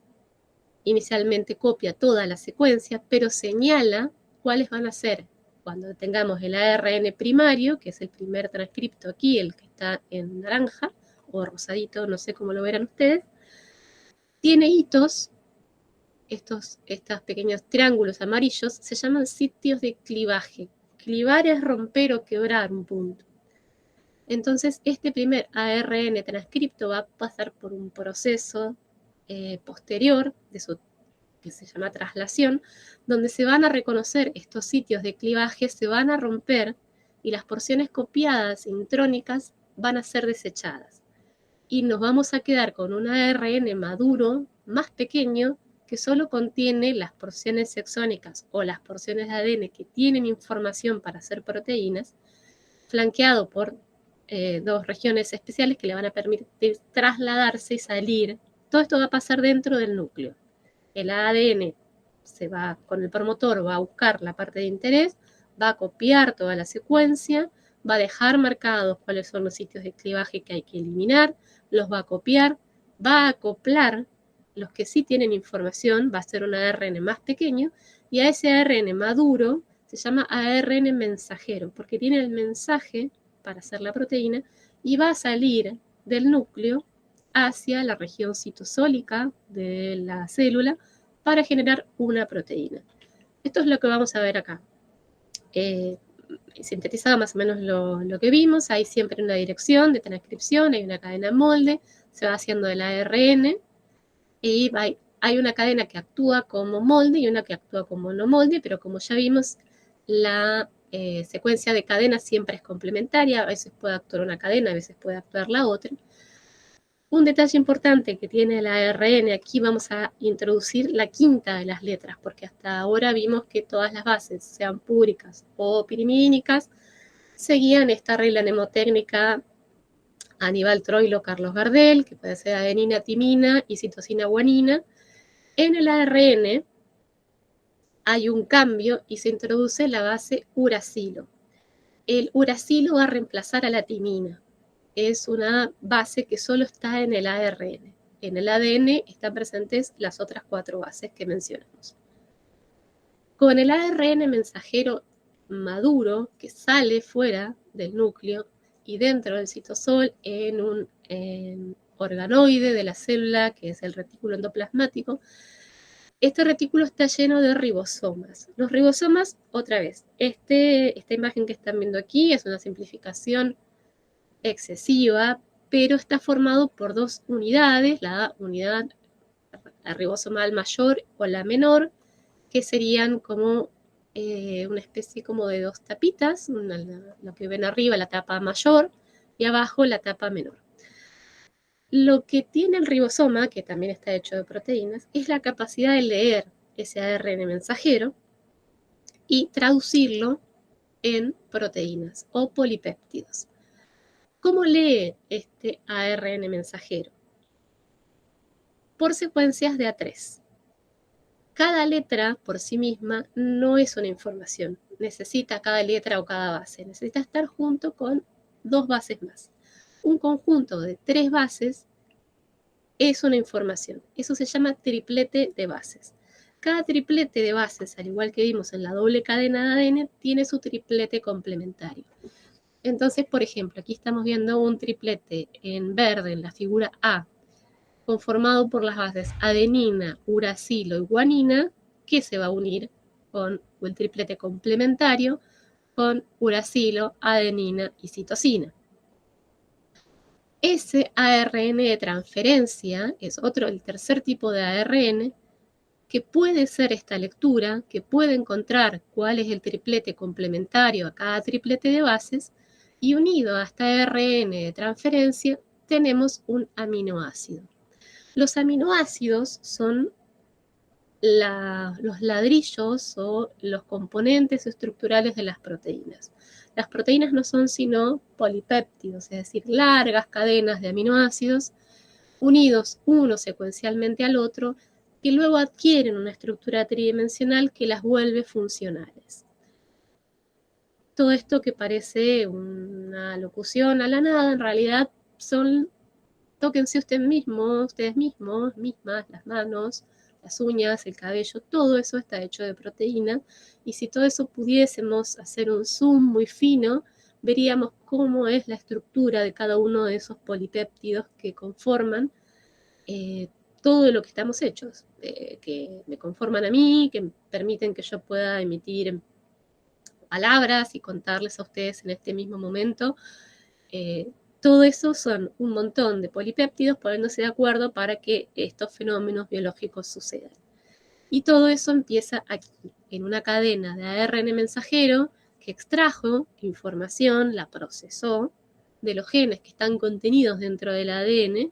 Inicialmente copia toda la secuencia, pero señala cuáles van a ser. Cuando tengamos el ARN primario, que es el primer transcripto aquí, el que está en naranja o rosadito, no sé cómo lo verán ustedes, tiene hitos. Estos pequeños triángulos amarillos se llaman sitios de clivaje. Clivar es romper o quebrar un punto. Entonces, este primer ARN transcripto va a pasar por un proceso posterior que se llama traslación, donde se van a reconocer estos sitios de clivaje, se van a romper y las porciones copiadas intrónicas van a ser desechadas. Y nos vamos a quedar con un ARN maduro, más pequeño, que solo contiene las porciones exónicas o las porciones de ADN que tienen información para hacer proteínas, flanqueado por dos regiones especiales que le van a permitir trasladarse y salir. Todo esto va a pasar dentro del núcleo. El ADN se va con el promotor, va a buscar la parte de interés, va a copiar toda la secuencia, va a dejar marcados cuáles son los sitios de clivaje que hay que eliminar, los va a copiar, va a acoplar los que sí tienen información, va a ser un ARN más pequeño, y a ese ARN maduro se llama ARN mensajero, porque tiene el mensaje para hacer la proteína y va a salir del núcleo hacia la región citosólica de la célula para generar una proteína. Esto es lo que vamos a ver acá. Sintetizado más o menos lo que vimos, hay siempre una dirección de transcripción, hay una cadena molde, se va haciendo el ARN y hay una cadena que actúa como molde y una que actúa como no molde, pero como ya vimos, la secuencia de cadenas siempre es complementaria, a veces puede actuar una cadena, a veces puede actuar la otra. Un detalle importante que tiene el ARN, aquí vamos a introducir la quinta de las letras, porque hasta ahora vimos que todas las bases, sean púricas o pirimídicas, seguían esta regla mnemotécnica Aníbal Troilo, Carlos Gardel, que puede ser adenina, timina y citosina guanina. En el ARN hay un cambio y se introduce la base uracilo. El uracilo va a reemplazar a la timina. Es una base que solo está en el ARN. En el ADN están presentes las otras 4 bases que mencionamos. Con el ARN mensajero maduro que sale fuera del núcleo y dentro del citosol en un organoide de la célula, que es el retículo endoplasmático, este retículo está lleno de ribosomas. Los ribosomas, otra vez, esta imagen que están viendo aquí es una simplificación excesiva, pero está formado por 2 unidades, la unidad ribosomal mayor o la menor, que serían como una especie como de 2 tapitas, lo que ven arriba la tapa mayor y abajo la tapa menor. Lo que tiene el ribosoma, que también está hecho de proteínas, es la capacidad de leer ese ARN mensajero y traducirlo en proteínas o polipéptidos. ¿Cómo lee este ARN mensajero? Por secuencias de A3. Cada letra por sí misma no es una información. Necesita cada letra o cada base. Necesita estar junto con 2 bases más. Un conjunto de 3 bases es una información. Eso se llama triplete de bases. Cada triplete de bases, al igual que vimos en la doble cadena de ADN, tiene su triplete complementario. Entonces, por ejemplo, aquí estamos viendo un triplete en verde en la figura A, conformado por las bases adenina, uracilo y guanina, que se va a unir con el triplete complementario con uracilo, adenina y citosina. Ese ARN de transferencia es el tercer tipo de ARN que puede ser esta lectura, que puede encontrar cuál es el triplete complementario a cada triplete de bases, y unido a este ARN de transferencia tenemos un aminoácido. Los aminoácidos son los ladrillos o los componentes estructurales de las proteínas. Las proteínas no son sino polipéptidos, es decir, largas cadenas de aminoácidos unidos uno secuencialmente al otro, que luego adquieren una estructura tridimensional que las vuelve funcionales. Todo esto que parece una locución a la nada, en realidad tóquense ustedes mismos, mismas, las manos, las uñas, el cabello, todo eso está hecho de proteína, y si todo eso pudiésemos hacer un zoom muy fino, veríamos cómo es la estructura de cada uno de esos polipéptidos que conforman todo lo que estamos hechos, que me conforman a mí, que permiten que yo pueda emitir palabras y contarles a ustedes en este mismo momento todo eso son un montón de polipéptidos poniéndose de acuerdo para que estos fenómenos biológicos sucedan. Y todo eso empieza aquí, en una cadena de ARN mensajero que extrajo información, la procesó de los genes que están contenidos dentro del ADN,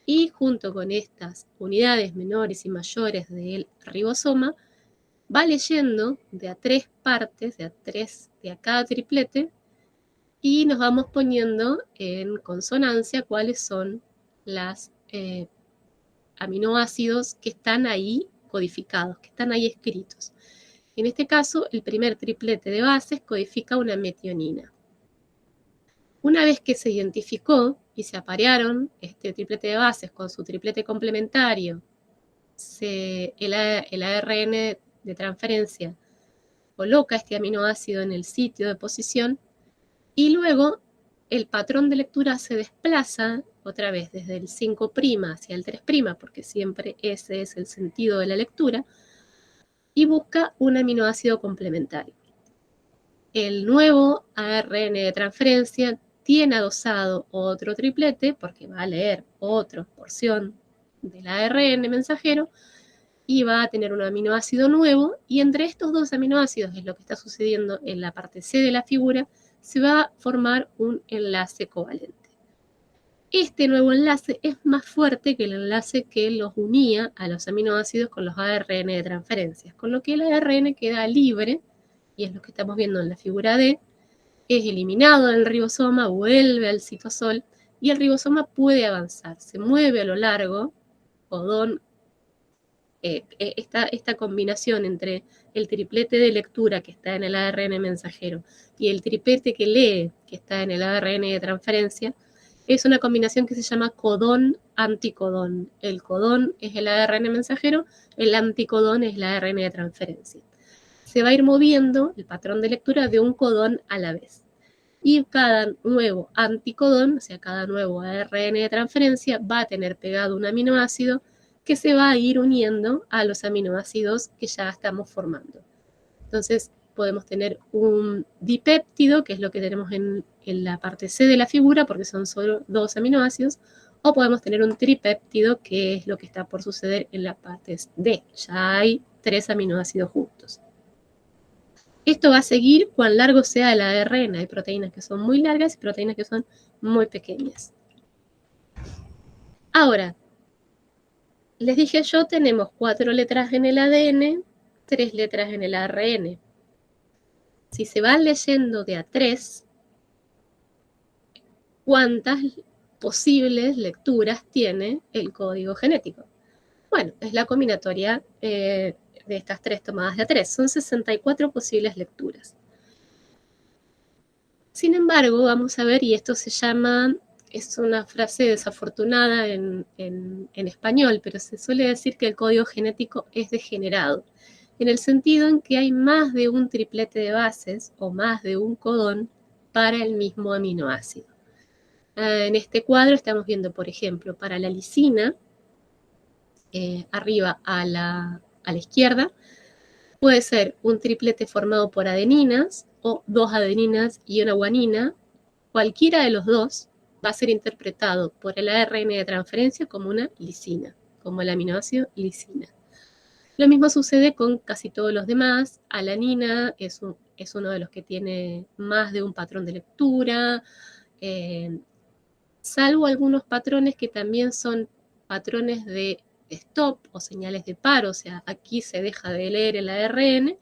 y junto con estas unidades menores y mayores del ribosoma, va leyendo de a 3 partes, de a cada triplete, y nos vamos poniendo en consonancia cuáles son los aminoácidos que están ahí codificados, que están ahí escritos. En este caso, el primer triplete de bases codifica una metionina. Una vez que se identificó y se aparearon este triplete de bases con su triplete complementario, el ARN de transfere' coloca este aminoácido en el sitio de posición, y luego el patrón de lectura se desplaza otra vez desde el 5' hacia el 3', porque siempre ese es el sentido de la lectura, y busca un aminoácido complementario. El nuevo ARN de transferencia tiene adosado otro triplete, porque va a leer otra porción del ARN mensajero, y va a tener un aminoácido nuevo, y entre estos dos aminoácidos, que es lo que está sucediendo en la parte C de la figura, se va a formar un enlace covalente. Este nuevo enlace es más fuerte que el enlace que los unía a los aminoácidos con los ARN de transferencias, con lo que el ARN queda libre, y es lo que estamos viendo en la figura D, es eliminado del ribosoma, vuelve al citosol, y el ribosoma puede avanzar, se mueve a lo largo, codón, esta combinación entre el triplete de lectura que está en el ARN mensajero y el triplete que lee, que está en el ARN de transferencia, es una combinación que se llama codón-anticodón. El codón es el ARN mensajero, el anticodón es el ARN de transferencia. Se va a ir moviendo el patrón de lectura de un codón a la vez. Y cada nuevo anticodón, o sea, cada nuevo ARN de transferencia, va a tener pegado un aminoácido que se va a ir uniendo a los aminoácidos que ya estamos formando. Entonces, podemos tener un dipéptido, que es lo que tenemos en la parte C de la figura, porque son solo 2 aminoácidos, o podemos tener un tripéptido, que es lo que está por suceder en la parte D. Ya hay 3 aminoácidos juntos. Esto va a seguir cuán largo sea el ARN. Hay proteínas que son muy largas y proteínas que son muy pequeñas. Ahora, les dije yo, tenemos 4 letras en el ADN, 3 letras en el ARN. Si se van leyendo de a 3, ¿cuántas posibles lecturas tiene el código genético? Bueno, es la combinatoria de estas 3 tomadas de a 3. Son 64 posibles lecturas. Sin embargo, vamos a ver, y esto se llama, es una frase desafortunada en español, pero se suele decir que el código genético es degenerado, en el sentido en que hay más de un triplete de bases o más de un codón para el mismo aminoácido. En este cuadro estamos viendo, por ejemplo, para la lisina, arriba a la izquierda, puede ser un triplete formado por adeninas o 2 adeninas y una guanina. Cualquiera de los dos va a ser interpretado por el ARN de transferencia como una lisina, como el aminoácido lisina. Lo mismo sucede con casi todos los demás. Alanina es uno de los que tiene más de un patrón de lectura, salvo algunos patrones que también son patrones de stop o señales de paro, o sea, aquí se deja de leer el ARN,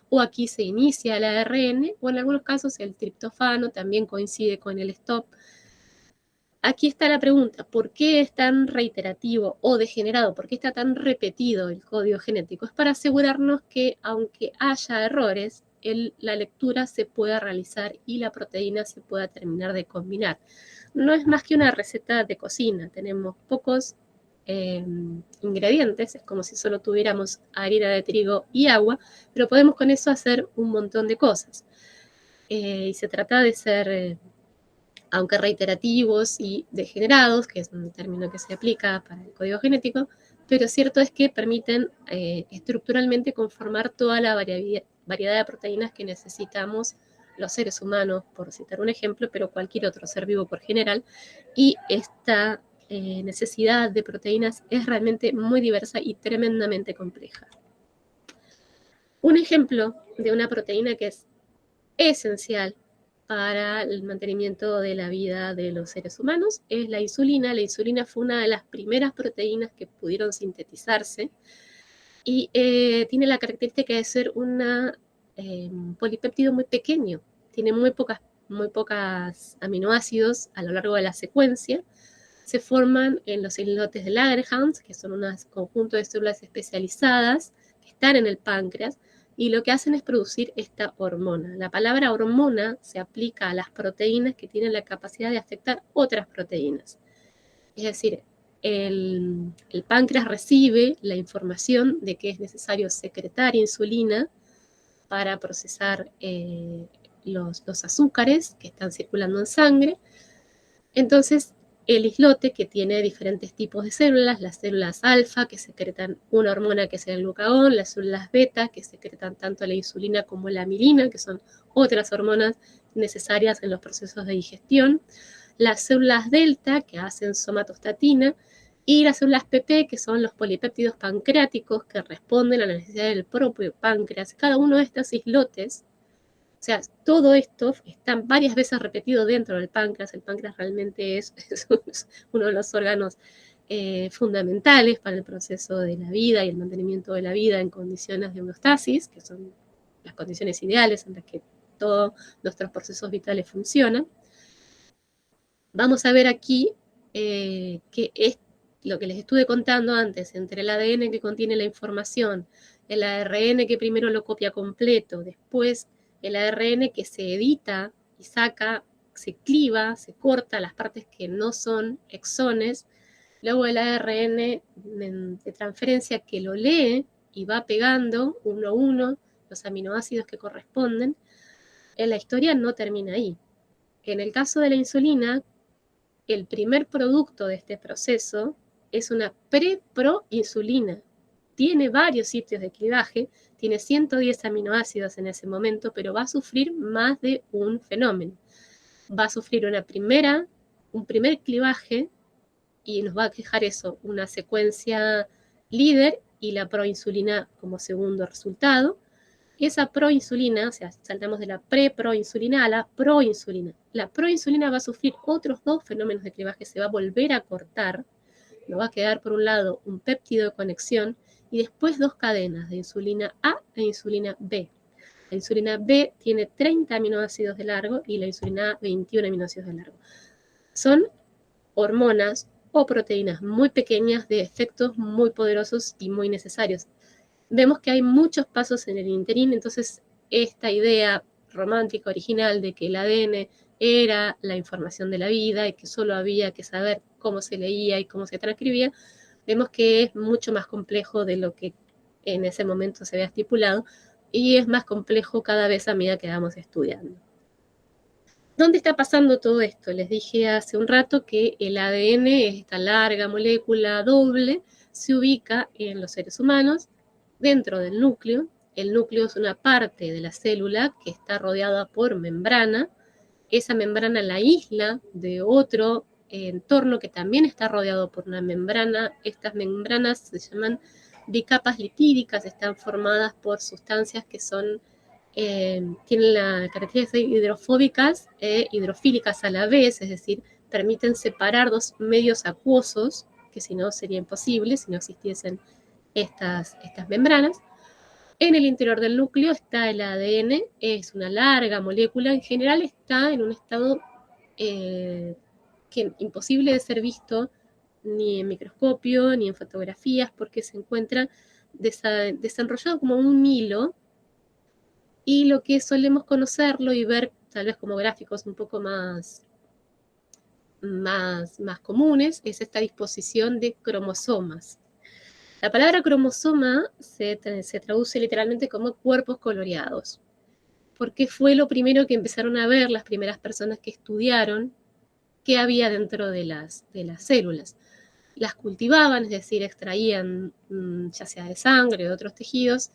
o aquí se inicia el ARN, o en algunos casos el triptofano también coincide con el stop. Aquí está la pregunta, ¿por qué es tan reiterativo o degenerado? ¿Por qué está tan repetido el código genético? Es para asegurarnos que, aunque haya errores, la lectura se pueda realizar y la proteína se pueda terminar de combinar. No es más que una receta de cocina, tenemos pocos ingredientes, es como si solo tuviéramos harina de trigo y agua, pero podemos con eso hacer un montón de cosas. Y se trata de ser, aunque reiterativos y degenerados, que es un término que se aplica para el código genético, pero cierto es que permiten estructuralmente conformar toda la variedad de proteínas que necesitamos los seres humanos, por citar un ejemplo, pero cualquier otro ser vivo por general, y esta necesidad de proteínas es realmente muy diversa y tremendamente compleja. Un ejemplo de una proteína que es esencial para el mantenimiento de la vida de los seres humanos es la insulina. La insulina fue una de las primeras proteínas que pudieron sintetizarse y tiene la característica de ser un polipéptido muy pequeño. Tiene muy pocas aminoácidos a lo largo de la secuencia. Se forman en los islotes de Langerhans, que son un conjunto de células especializadas que están en el páncreas, y lo que hacen es producir esta hormona. La palabra hormona se aplica a las proteínas que tienen la capacidad de afectar otras proteínas. Es decir, el páncreas recibe la información de que es necesario secretar insulina para procesar los azúcares que están circulando en sangre. Entonces, el islote, que tiene diferentes tipos de células, las células alfa, que secretan una hormona que es el glucagón, las células beta, que secretan tanto la insulina como la amilina, que son otras hormonas necesarias en los procesos de digestión, las células delta, que hacen somatostatina, y las células PP, que son los polipéptidos pancreáticos, que responden a la necesidad del propio páncreas. Cada uno de estos islotes, o sea, todo esto está varias veces repetido dentro del páncreas. El páncreas realmente es uno de los órganos fundamentales para el proceso de la vida y el mantenimiento de la vida en condiciones de homeostasis, que son las condiciones ideales en las que todos nuestros procesos vitales funcionan. Vamos a ver aquí que es lo que les estuve contando antes, entre el ADN que contiene la información, el ARN que primero lo copia completo, después el ARN que se edita y saca, se cliva, se corta las partes que no son exones, luego el ARN de transferencia que lo lee y va pegando uno a uno los aminoácidos que corresponden. La historia no termina ahí. En el caso de la insulina, el primer producto de este proceso es una preproinsulina. Tiene varios sitios de clivaje, tiene 110 aminoácidos en ese momento, pero va a sufrir más de un fenómeno. Va a sufrir un primer clivaje y nos va a dejar eso, una secuencia líder y la proinsulina como segundo resultado. Esa proinsulina, o sea, saltamos de la preproinsulina a la proinsulina. La proinsulina va a sufrir otros dos fenómenos de clivaje, se va a volver a cortar, nos va a quedar por un lado un péptido de conexión y después dos cadenas de insulina A e insulina B. La insulina B tiene 30 aminoácidos de largo y la insulina A 21 aminoácidos de largo. Son hormonas o proteínas muy pequeñas de efectos muy poderosos y muy necesarios. Vemos que hay muchos pasos en el interín, entonces esta idea romántica original de que el ADN era la información de la vida y que solo había que saber cómo se leía y cómo se transcribía, vemos que es mucho más complejo de lo que en ese momento se había estipulado y es más complejo cada vez a medida que vamos estudiando. ¿Dónde está pasando todo esto? Les dije hace un rato que el ADN, esta larga molécula doble, se ubica en los seres humanos dentro del núcleo. El núcleo es una parte de la célula que está rodeada por membrana. Esa membrana la aísla de otro entorno que también está rodeado por una membrana. Estas membranas se llaman bicapas lipídicas, están formadas por sustancias que son tienen la característica de hidrofóbicas e hidrofílicas a la vez, es decir, permiten separar dos medios acuosos, que si no sería imposible si no existiesen estas membranas. En el interior del núcleo está el ADN, es una larga molécula, en general está en un estado imposible de ser visto ni en microscopio ni en fotografías, porque se encuentra desenrollado como un hilo, y lo que solemos conocerlo y ver tal vez como gráficos un poco más comunes es esta disposición de cromosomas. La palabra cromosoma se traduce literalmente como cuerpos coloreados, porque fue lo primero que empezaron a ver las primeras personas que estudiaron qué había dentro de las células. Las cultivaban, es decir, extraían ya sea de sangre o de otros tejidos,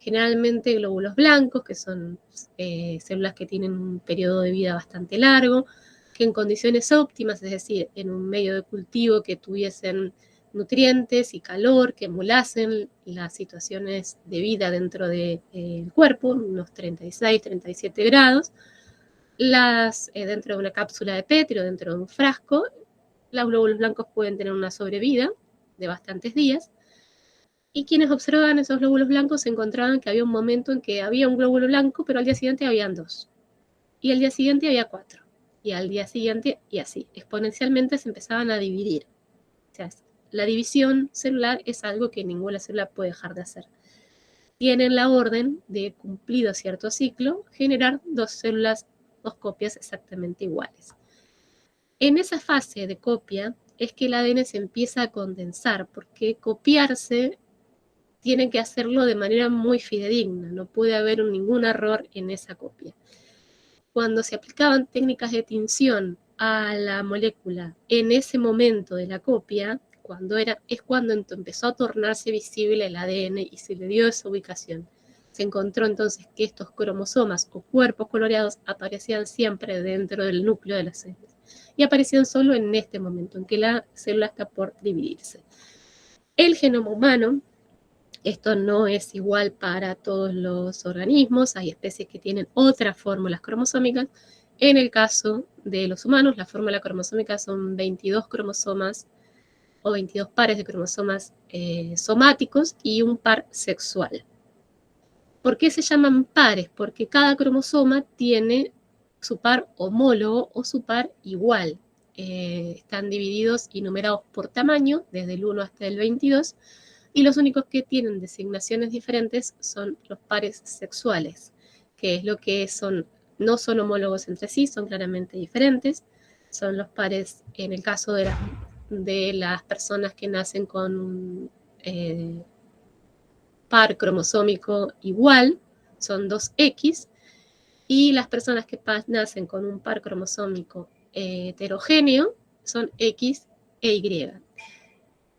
generalmente glóbulos blancos, que son células que tienen un periodo de vida bastante largo, que en condiciones óptimas, es decir, en un medio de cultivo que tuviesen nutrientes y calor, que emulasen las situaciones de vida dentro del cuerpo, unos 36, 37 grados, dentro de una cápsula de Petri o dentro de un frasco, los glóbulos blancos pueden tener una sobrevida de bastantes días, y quienes observaban esos glóbulos blancos encontraban que había un momento en que había un glóbulo blanco, pero al día siguiente habían 2, y al día siguiente había 4, y al día siguiente, y así, exponencialmente se empezaban a dividir. O sea, la división celular es algo que ninguna célula puede dejar de hacer. Tienen la orden de, cumplido cierto ciclo, generar 2 células, 2 copias exactamente iguales. En esa fase de copia es que el ADN se empieza a condensar, porque copiarse tienen que hacerlo de manera muy fidedigna, no puede haber ningún error en esa copia. Cuando se aplicaban técnicas de tinción a la molécula en ese momento de la copia, es cuando empezó a tornarse visible el ADN y se le dio esa ubicación. Se encontró entonces que estos cromosomas o cuerpos coloreados aparecían siempre dentro del núcleo de las células y aparecían solo en este momento, en que la célula está por dividirse. El genoma humano, esto no es igual para todos los organismos, hay especies que tienen otras fórmulas cromosómicas. En el caso de los humanos, la fórmula cromosómica son 22 cromosomas o 22 pares de cromosomas somáticos y un par sexual. ¿Por qué se llaman pares? Porque cada cromosoma tiene su par homólogo o su par igual. Están divididos y numerados por tamaño, desde el 1 hasta el 22, y los únicos que tienen designaciones diferentes son los pares sexuales, que es lo que son, no son homólogos entre sí, son claramente diferentes. Son los pares, en el caso de las personas que nacen con un par cromosómico igual, son 2X, y las personas que nacen con un par cromosómico heterogéneo son X e Y.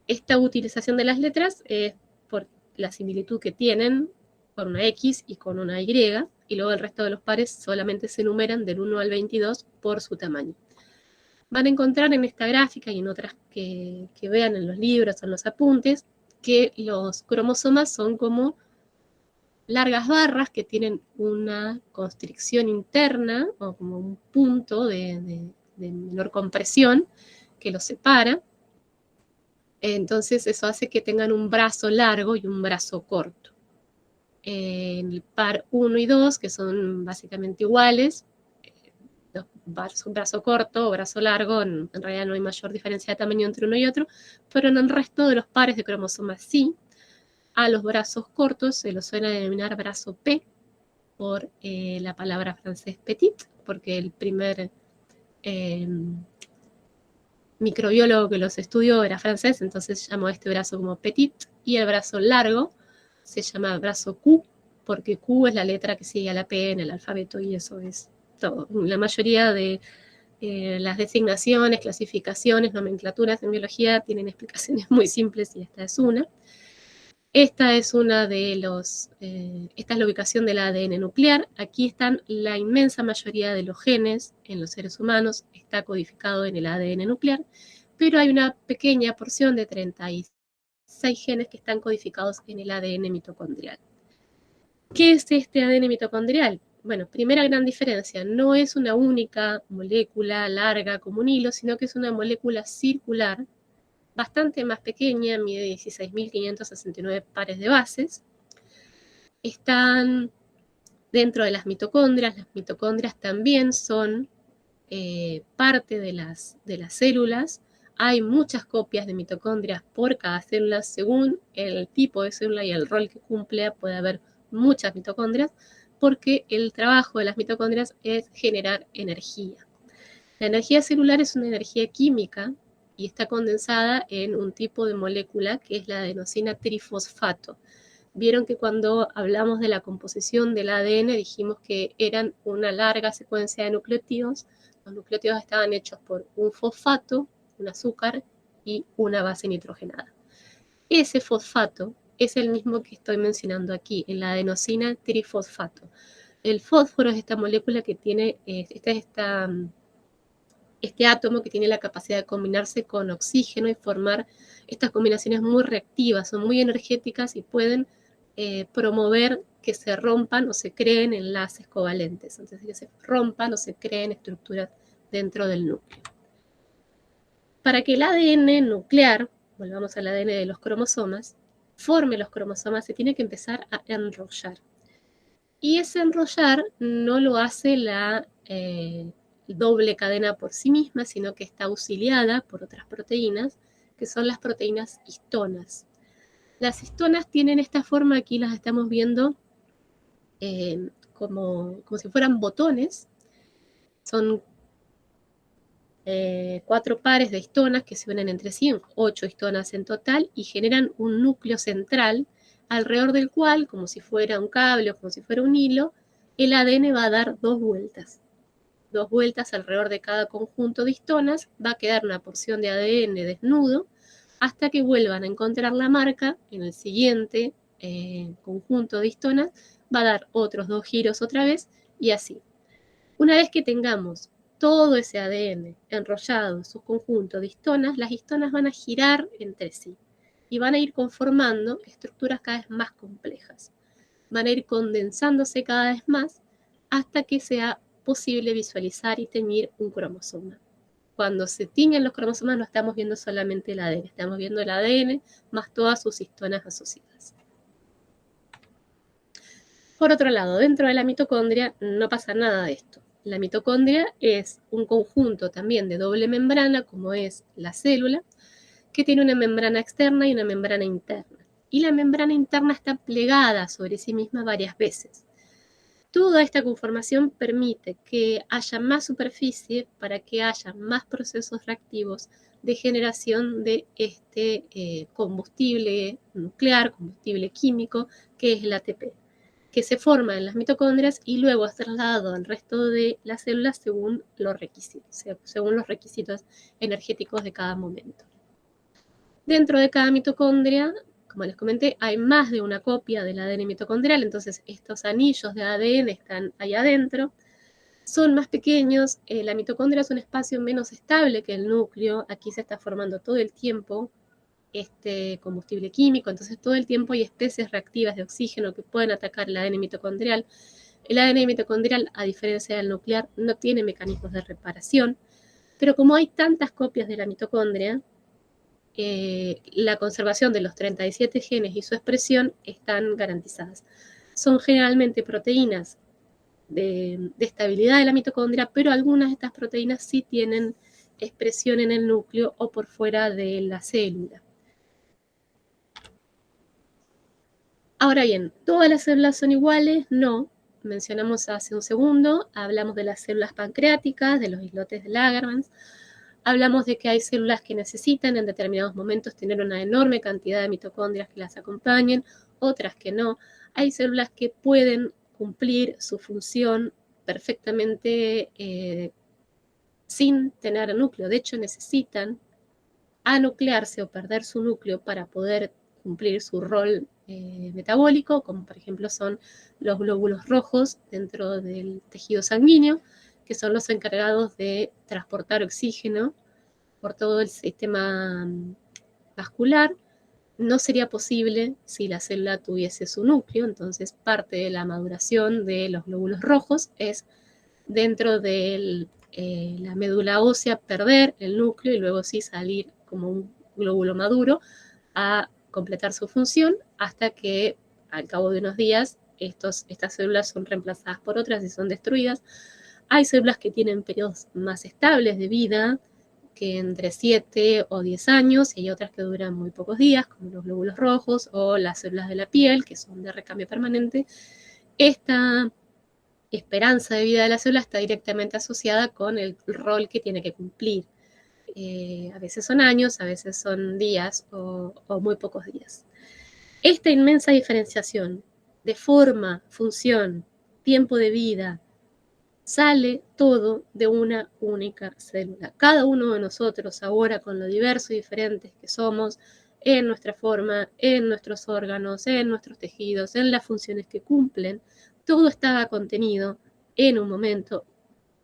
Esta utilización de las letras es por la similitud que tienen con una X y con una Y, y luego el resto de los pares solamente se enumeran del 1 al 22 por su tamaño. Van a encontrar en esta gráfica y en otras que vean en los libros o en los apuntes que los cromosomas son como largas barras que tienen una constricción interna o como un punto de menor compresión que los separa. Entonces eso hace que tengan un brazo largo y un brazo corto. En el par 1 y 2, que son básicamente iguales, un brazo corto o brazo largo, en realidad no hay mayor diferencia de tamaño entre uno y otro, pero en el resto de los pares de cromosomas sí. A los brazos cortos se los suele denominar brazo P, por la palabra francés petit, porque el primer microbiólogo que los estudió era francés, entonces llamó a este brazo como petit, y el brazo largo se llama brazo Q, porque Q es la letra que sigue a la P en el alfabeto, y eso es todo. La mayoría de las designaciones, clasificaciones, nomenclaturas en biología tienen explicaciones muy simples, y esta es una. Esta es esta es la ubicación del ADN nuclear. Aquí están la inmensa mayoría de los genes en los seres humanos, está codificado en el ADN nuclear, pero hay una pequeña porción de 36 genes que están codificados en el ADN mitocondrial. ¿Qué es este ADN mitocondrial? Bueno, primera gran diferencia, no es una única molécula larga como un hilo, sino que es una molécula circular, bastante más pequeña, mide 16.569 pares de bases. Están dentro de las mitocondrias también son parte de las células. Hay muchas copias de mitocondrias por cada célula, según el tipo de célula y el rol que cumple, puede haber muchas mitocondrias, porque el trabajo de las mitocondrias es generar energía. La energía celular es una energía química y está condensada en un tipo de molécula que es la adenosina trifosfato. Vieron que cuando hablamos de la composición del ADN dijimos que eran una larga secuencia de nucleótidos. Los nucleótidos estaban hechos por un fosfato, un azúcar y una base nitrogenada. Ese fosfato es el mismo que estoy mencionando aquí, en la adenosina trifosfato. El fósforo es esta molécula que tiene, este átomo que tiene la capacidad de combinarse con oxígeno y formar estas combinaciones muy reactivas, son muy energéticas y pueden promover que se rompan o se creen enlaces covalentes, entonces que se rompan o se creen estructuras dentro del núcleo. Para que el ADN nuclear, volvamos al ADN de los cromosomas, forme los cromosomas, se tiene que empezar a enrollar. Y ese enrollar no lo hace la doble cadena por sí misma, sino que está auxiliada por otras proteínas, que son las proteínas histonas. Las histonas tienen esta forma, aquí las estamos viendo como si fueran botones. Son 4 pares de histonas que se unen entre sí, 8 histonas en total, y generan un núcleo central alrededor del cual, como si fuera un cable o como si fuera un hilo, el ADN va a dar 2 vueltas. 2 vueltas alrededor de cada conjunto de histonas, va a quedar una porción de ADN desnudo, hasta que vuelvan a encontrar la marca en el siguiente conjunto de histonas, va a dar otros 2 giros otra vez, y así. Una vez que tengamos todo ese ADN enrollado en su conjunto de histonas, las histonas van a girar entre sí y van a ir conformando estructuras cada vez más complejas. Van a ir condensándose cada vez más hasta que sea posible visualizar y teñir un cromosoma. Cuando se tiñen los cromosomas no estamos viendo solamente el ADN, estamos viendo el ADN más todas sus histonas asociadas. Por otro lado, dentro de la mitocondria no pasa nada de esto. La mitocondria es un conjunto también de doble membrana, como es la célula, que tiene una membrana externa y una membrana interna. Y la membrana interna está plegada sobre sí misma varias veces. Toda esta conformación permite que haya más superficie para que haya más procesos reactivos de generación de este combustible nuclear, combustible químico, que es el ATP, que se forma en las mitocondrias y luego es trasladado al resto de las células según los requisitos energéticos de cada momento. Dentro de cada mitocondria, como les comenté, hay más de una copia del ADN mitocondrial, entonces estos anillos de ADN están ahí adentro, son más pequeños, la mitocondria es un espacio menos estable que el núcleo, aquí se está formando todo el tiempo este combustible químico, entonces todo el tiempo hay especies reactivas de oxígeno que pueden atacar el ADN mitocondrial. El ADN mitocondrial, a diferencia del nuclear, no tiene mecanismos de reparación, pero como hay tantas copias de la mitocondria, la conservación de los 37 genes y su expresión están garantizadas. Son generalmente proteínas de estabilidad de la mitocondria, pero algunas de estas proteínas sí tienen expresión en el núcleo o por fuera de la célula. Ahora bien, ¿todas las células son iguales? No. Mencionamos hace un segundo, hablamos de las células pancreáticas, de los islotes de Langerhans, hablamos de que hay células que necesitan en determinados momentos tener una enorme cantidad de mitocondrias que las acompañen, otras que no. Hay células que pueden cumplir su función perfectamente sin tener núcleo. De hecho, necesitan anuclearse o perder su núcleo para poder cumplir su rol metabólico, como por ejemplo son los glóbulos rojos dentro del tejido sanguíneo, que son los encargados de transportar oxígeno por todo el sistema vascular. No sería posible si la célula tuviese su núcleo, entonces parte de la maduración de los glóbulos rojos es dentro de la médula ósea perder el núcleo y luego sí salir como un glóbulo maduro a completar su función hasta que al cabo de unos días estas células son reemplazadas por otras y son destruidas. Hay células que tienen periodos más estables de vida, que entre 7 o 10 años, y hay otras que duran muy pocos días, como los glóbulos rojos o las células de la piel, que son de recambio permanente. Esta esperanza de vida de la célula está directamente asociada con el rol que tiene que cumplir. A veces son años, a veces son días o muy pocos días. Esta inmensa diferenciación de forma, función, tiempo de vida, sale todo de una única célula. Cada uno de nosotros ahora, con lo diverso y diferentes que somos, en nuestra forma, en nuestros órganos, en nuestros tejidos, en las funciones que cumplen. Todo estaba contenido en un momento,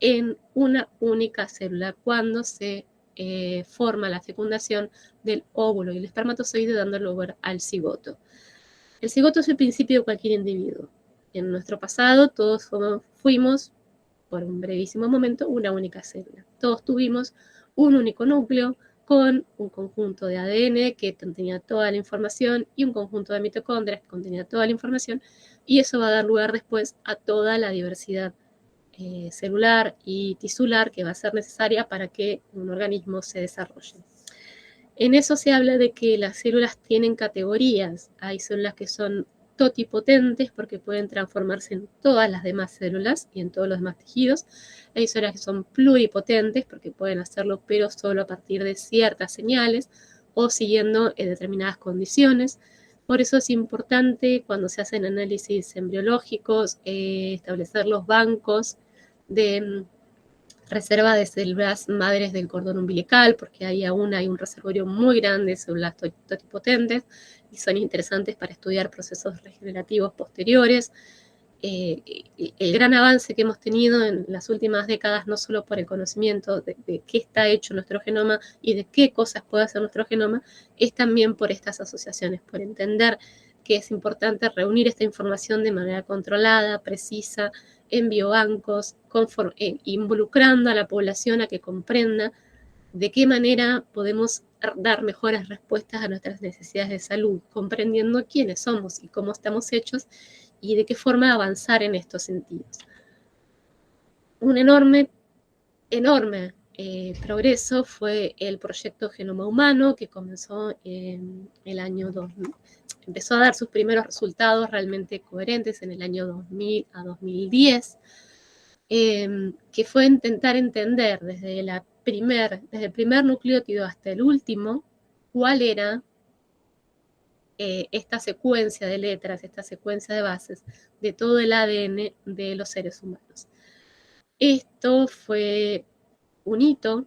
en una única célula, cuando se forma la fecundación del óvulo y el espermatozoide, dando lugar al cigoto. El cigoto es el principio de cualquier individuo. En nuestro pasado todos fuimos, por un brevísimo momento, una única célula. Todos tuvimos un único núcleo con un conjunto de ADN que contenía toda la información y un conjunto de mitocondrias que contenía toda la información, y eso va a dar lugar después a toda la diversidad celular y tisular que va a ser necesaria para que un organismo se desarrolle. En eso se habla de que las células tienen categorías. Hay células que son totipotentes porque pueden transformarse en todas las demás células y en todos los demás tejidos. Hay células que son pluripotentes porque pueden hacerlo, pero solo a partir de ciertas señales o siguiendo determinadas condiciones. Por eso es importante cuando se hacen análisis embriológicos establecer los bancos de reserva de células madres del cordón umbilical, porque ahí aún hay un reservorio muy grande de células totipotentes y son interesantes para estudiar procesos regenerativos posteriores. El gran avance que hemos tenido en las últimas décadas, no solo por el conocimiento de qué está hecho nuestro genoma y de qué cosas puede hacer nuestro genoma, es también por estas asociaciones, por entender que es importante reunir esta información de manera controlada, precisa, en biobancos, involucrando a la población a que comprenda de qué manera podemos dar mejores respuestas a nuestras necesidades de salud, comprendiendo quiénes somos y cómo estamos hechos y de qué forma avanzar en estos sentidos. Un enorme progreso fue el proyecto Genoma Humano, que comenzó en el año 2000. Empezó a dar sus primeros resultados realmente coherentes en el año 2000 a 2010, que fue intentar entender desde el primer nucleótido hasta el último, cuál era esta secuencia de letras, esta secuencia de bases de todo el ADN de los seres humanos. Esto fue un hito,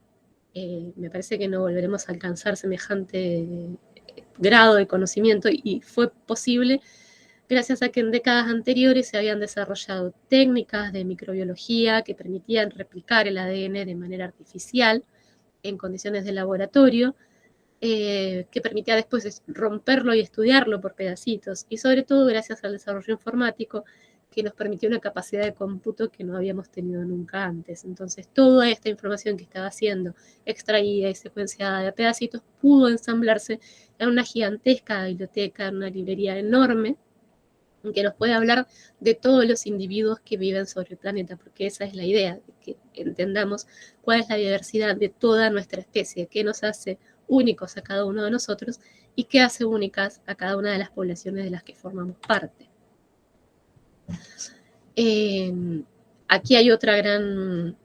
me parece que no volveremos a alcanzar semejante grado de conocimiento, y fue posible gracias a que en décadas anteriores se habían desarrollado técnicas de microbiología que permitían replicar el ADN de manera artificial en condiciones de laboratorio, que permitía después romperlo y estudiarlo por pedacitos, y sobre todo gracias al desarrollo informático que nos permitió una capacidad de cómputo que no habíamos tenido nunca antes. Entonces, toda esta información que estaba siendo extraída y secuenciada de pedacitos pudo ensamblarse en una gigantesca biblioteca, en una librería enorme, que nos puede hablar de todos los individuos que viven sobre el planeta, porque esa es la idea, de que entendamos cuál es la diversidad de toda nuestra especie, qué nos hace únicos a cada uno de nosotros y qué hace únicas a cada una de las poblaciones de las que formamos parte. Aquí hay otra gran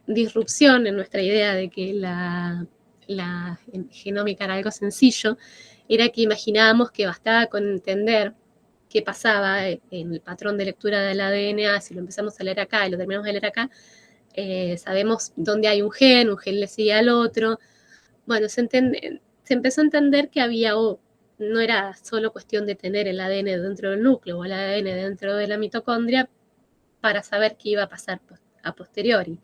disrupción en nuestra idea de que la genómica era algo sencillo, era que imaginábamos que bastaba con entender qué pasaba en el patrón de lectura del ADN. Si lo empezamos a leer acá y lo terminamos de leer acá, sabemos dónde hay un gen le sigue al otro. Bueno, se empezó a entender que no era solo cuestión de tener el ADN dentro del núcleo o el ADN dentro de la mitocondria para saber qué iba a pasar a posteriori,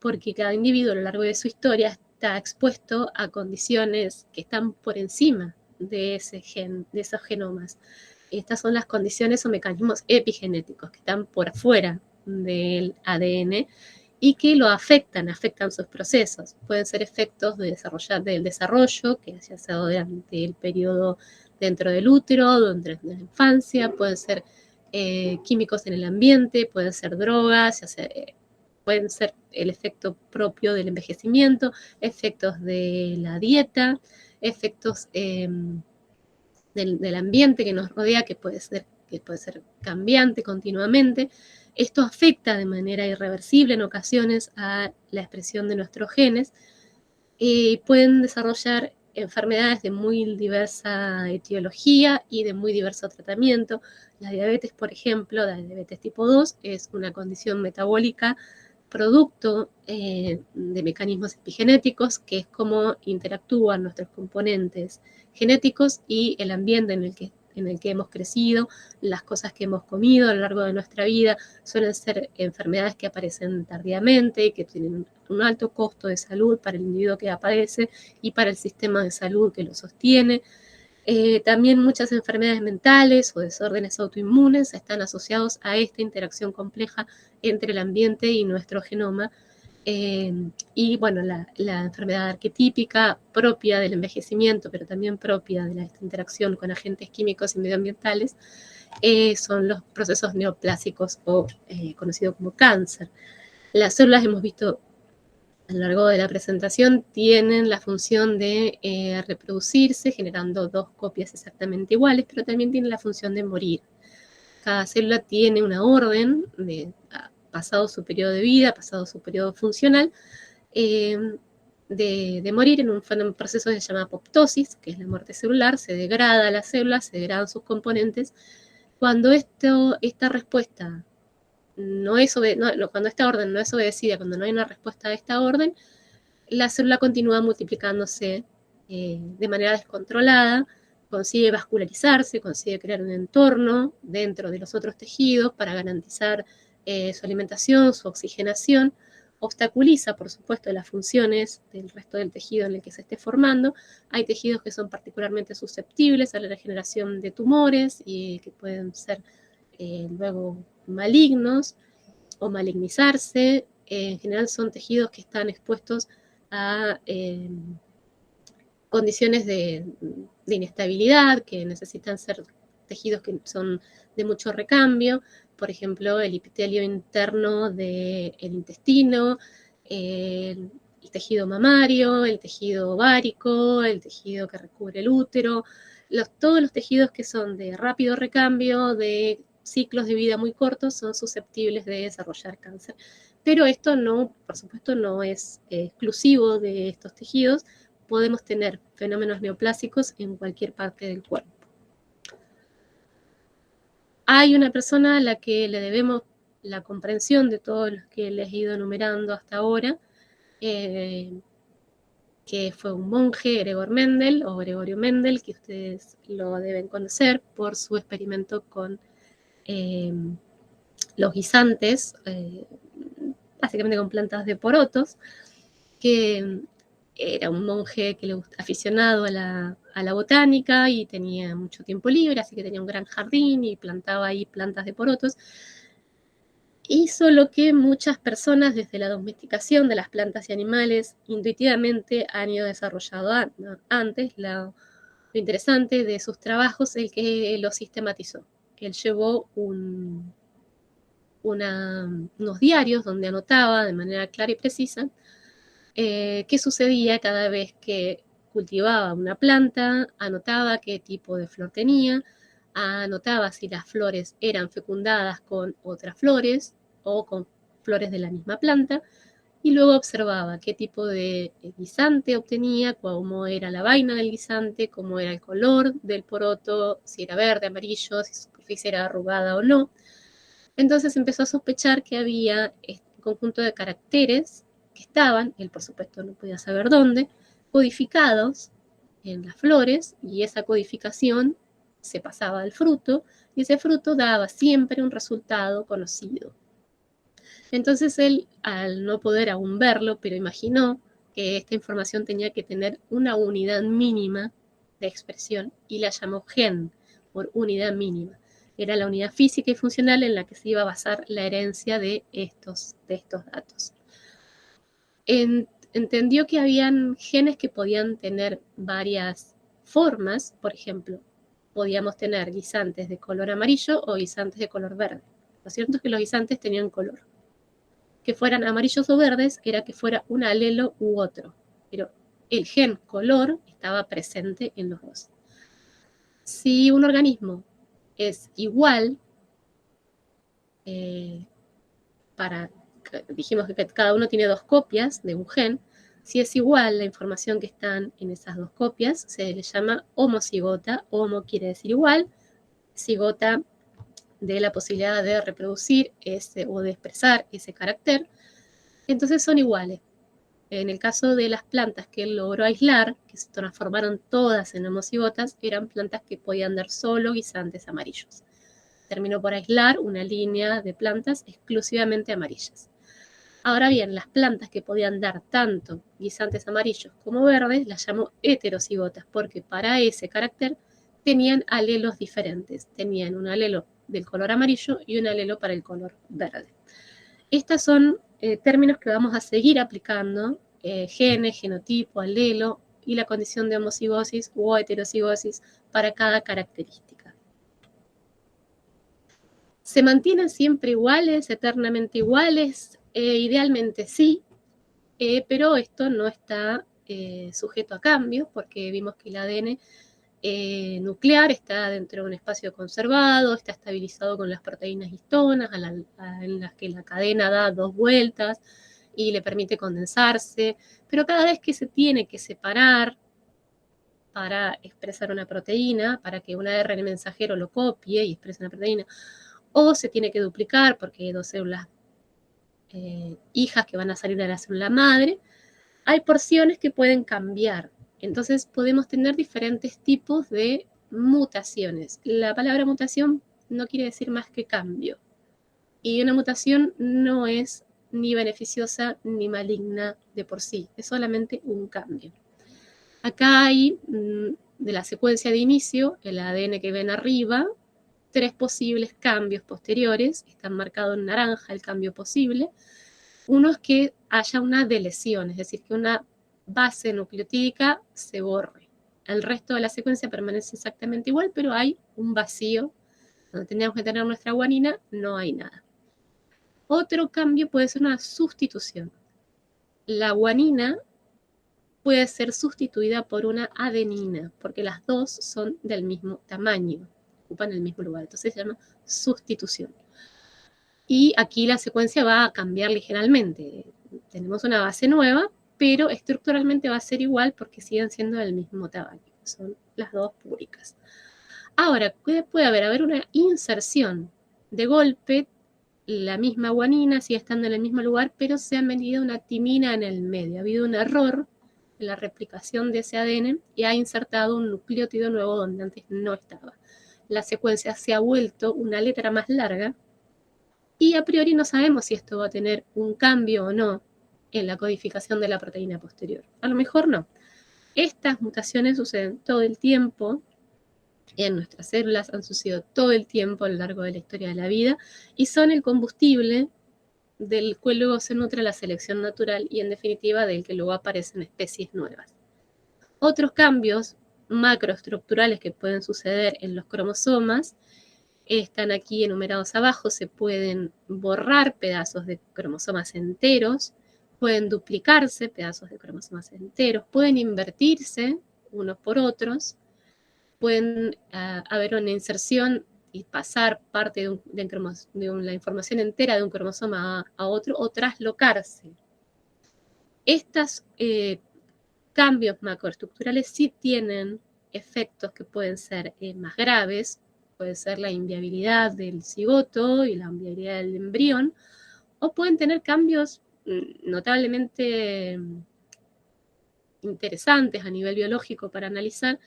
porque cada individuo a lo largo de su historia está expuesto a condiciones que están por encima de ese gen, de esos genomas. Estas son las condiciones o mecanismos epigenéticos que están por afuera del ADN y que lo afectan sus procesos. Pueden ser efectos del desarrollo que se ha dado durante el periodo dentro del útero, durante la infancia, pueden ser químicos en el ambiente, pueden ser drogas, pueden ser el efecto propio del envejecimiento, efectos de la dieta, efectos del ambiente que nos rodea, que puede ser cambiante continuamente. Esto afecta de manera irreversible en ocasiones a la expresión de nuestros genes y pueden desarrollar enfermedades de muy diversa etiología y de muy diverso tratamiento. La diabetes, por ejemplo, la diabetes tipo 2, es una condición metabólica producto de mecanismos epigenéticos, que es cómo interactúan nuestros componentes genéticos y el ambiente en el que hemos crecido, las cosas que hemos comido a lo largo de nuestra vida. Suelen ser enfermedades que aparecen tardíamente y que tienen un alto costo de salud para el individuo que aparece y para el sistema de salud que lo sostiene. También muchas enfermedades mentales o desórdenes autoinmunes están asociados a esta interacción compleja entre el ambiente y nuestro genoma. Y bueno, la enfermedad arquetípica propia del envejecimiento, pero también propia de esta interacción con agentes químicos y medioambientales, son los procesos neoplásicos o conocido como cáncer. Las células, hemos visto a lo largo de la presentación, tienen la función de reproducirse generando 2 copias exactamente iguales, pero también tienen la función de morir. Cada célula tiene una orden pasado su periodo de vida, pasado su periodo funcional, de morir en un proceso que se llama apoptosis, que es la muerte celular. Se degrada la célula, se degradan sus componentes. Cuando esta respuesta cuando esta orden no es obedecida, cuando no hay una respuesta a esta orden, la célula continúa multiplicándose de manera descontrolada, consigue vascularizarse, consigue crear un entorno dentro de los otros tejidos para garantizar su alimentación, su oxigenación, obstaculiza, por supuesto, las funciones del resto del tejido en el que se esté formando. Hay tejidos que son particularmente susceptibles a la regeneración de tumores y que pueden ser luego malignos o malignizarse. En general son tejidos que están expuestos a condiciones de inestabilidad, que necesitan ser tejidos que son de mucho recambio. Por ejemplo, el epitelio interno del intestino, el tejido mamario, el tejido ovárico, el tejido que recubre el útero, todos los tejidos que son de rápido recambio, de ciclos de vida muy cortos, son susceptibles de desarrollar cáncer. Pero esto no, por supuesto, no es exclusivo de estos tejidos. Podemos tener fenómenos neoplásicos en cualquier parte del cuerpo. Hay una persona a la que le debemos la comprensión de todos los que les he ido enumerando hasta ahora, que fue un monje, Gregorio Mendel, que ustedes lo deben conocer por su experimento con los guisantes, básicamente con plantas de porotos, que era un monje aficionado a la botánica y tenía mucho tiempo libre, así que tenía un gran jardín y plantaba ahí plantas de porotos. Hizo lo que muchas personas desde la domesticación de las plantas y animales intuitivamente han ido desarrollando antes. Lo interesante de sus trabajos es que lo sistematizó. Él llevó unos diarios donde anotaba de manera clara y precisa qué sucedía cada vez que cultivaba una planta, anotaba qué tipo de flor tenía, anotaba si las flores eran fecundadas con otras flores o con flores de la misma planta, y luego observaba qué tipo de guisante obtenía, cómo era la vaina del guisante, cómo era el color del poroto, si era verde, amarillo, si su superficie era arrugada o no. Entonces empezó a sospechar que había un conjunto de caracteres que estaban, él por supuesto no podía saber dónde, codificados en las flores, y esa codificación se pasaba al fruto, y ese fruto daba siempre un resultado conocido. Entonces él, al no poder aún verlo, pero imaginó que esta información tenía que tener una unidad mínima de expresión, y la llamó gen, por unidad mínima. Era la unidad física y funcional en la que se iba a basar la herencia de estos datos. Entendió que habían genes que podían tener varias formas. Por ejemplo, podíamos tener guisantes de color amarillo o guisantes de color verde. Lo cierto es que los guisantes tenían color. Que fueran amarillos o verdes era que fuera un alelo u otro, pero el gen color estaba presente en los dos. Si un organismo es igual, dijimos que cada uno tiene 2 copias de un gen. Si es igual la información que están en esas 2 copias, se le llama homocigota. Homo quiere decir igual, cigota de la posibilidad de reproducir o de expresar ese carácter. Entonces son iguales. En el caso de las plantas que él logró aislar, que se transformaron todas en homocigotas, eran plantas que podían dar solo guisantes amarillos. Terminó por aislar una línea de plantas exclusivamente amarillas. Ahora bien, las plantas que podían dar tanto guisantes amarillos como verdes las llamó heterocigotas, porque para ese carácter tenían alelos diferentes. Tenían un alelo del color amarillo y un alelo para el color verde. Estos son términos que vamos a seguir aplicando, gene, genotipo, alelo y la condición de homocigosis o heterocigosis para cada característica. ¿Se mantienen siempre iguales, eternamente iguales? Idealmente sí, pero esto no está sujeto a cambios porque vimos que el ADN nuclear está dentro de un espacio conservado, está estabilizado con las proteínas histonas en las que la cadena da 2 vueltas y le permite condensarse, pero cada vez que se tiene que separar para expresar una proteína, para que un ARN mensajero lo copie y exprese una proteína, o se tiene que duplicar porque hay 2 células hijas que van a salir de la célula madre, hay porciones que pueden cambiar. Entonces podemos tener diferentes tipos de mutaciones. La palabra mutación no quiere decir más que cambio. Y una mutación no es ni beneficiosa ni maligna de por sí, es solamente un cambio. Acá hay, de la secuencia de inicio, el ADN que ven arriba, 3 posibles cambios posteriores, están marcados en naranja el cambio posible. Uno es que haya una delesión, es decir, que una base nucleotídica se borre. El resto de la secuencia permanece exactamente igual, pero hay un vacío. Donde tendríamos que tener nuestra guanina, no hay nada. Otro cambio puede ser una sustitución. La guanina puede ser sustituida por una adenina, porque las dos son del mismo tamaño, ocupan el mismo lugar. Entonces se llama sustitución. Y aquí la secuencia va a cambiar ligeramente. Tenemos una base nueva, pero estructuralmente va a ser igual porque siguen siendo del mismo tamaño. Son las dos púricas. Ahora, ¿qué puede haber? Haber una inserción. De golpe, la misma guanina sigue estando en el mismo lugar, pero se ha metido una timina en el medio. Ha habido un error en la replicación de ese ADN y ha insertado un nucleótido nuevo donde antes no estaba. La secuencia se ha vuelto una letra más larga y a priori no sabemos si esto va a tener un cambio o no en la codificación de la proteína posterior. A lo mejor no. Estas mutaciones suceden todo el tiempo en nuestras células, han sucedido todo el tiempo a lo largo de la historia de la vida y son el combustible del cual luego se nutre la selección natural y en definitiva del que luego aparecen especies nuevas. Otros cambios macroestructurales que pueden suceder en los cromosomas están aquí enumerados abajo. Se pueden borrar pedazos de cromosomas enteros, pueden duplicarse pedazos de cromosomas enteros, pueden invertirse unos por otros, pueden haber una inserción y pasar parte de la información entera de un cromosoma a otro o traslocarse. Estos cambios macroestructurales sí tienen efectos que pueden ser más graves, puede ser la inviabilidad del cigoto y la inviabilidad del embrión, o pueden tener cambios notablemente interesantes a nivel biológico para analizar,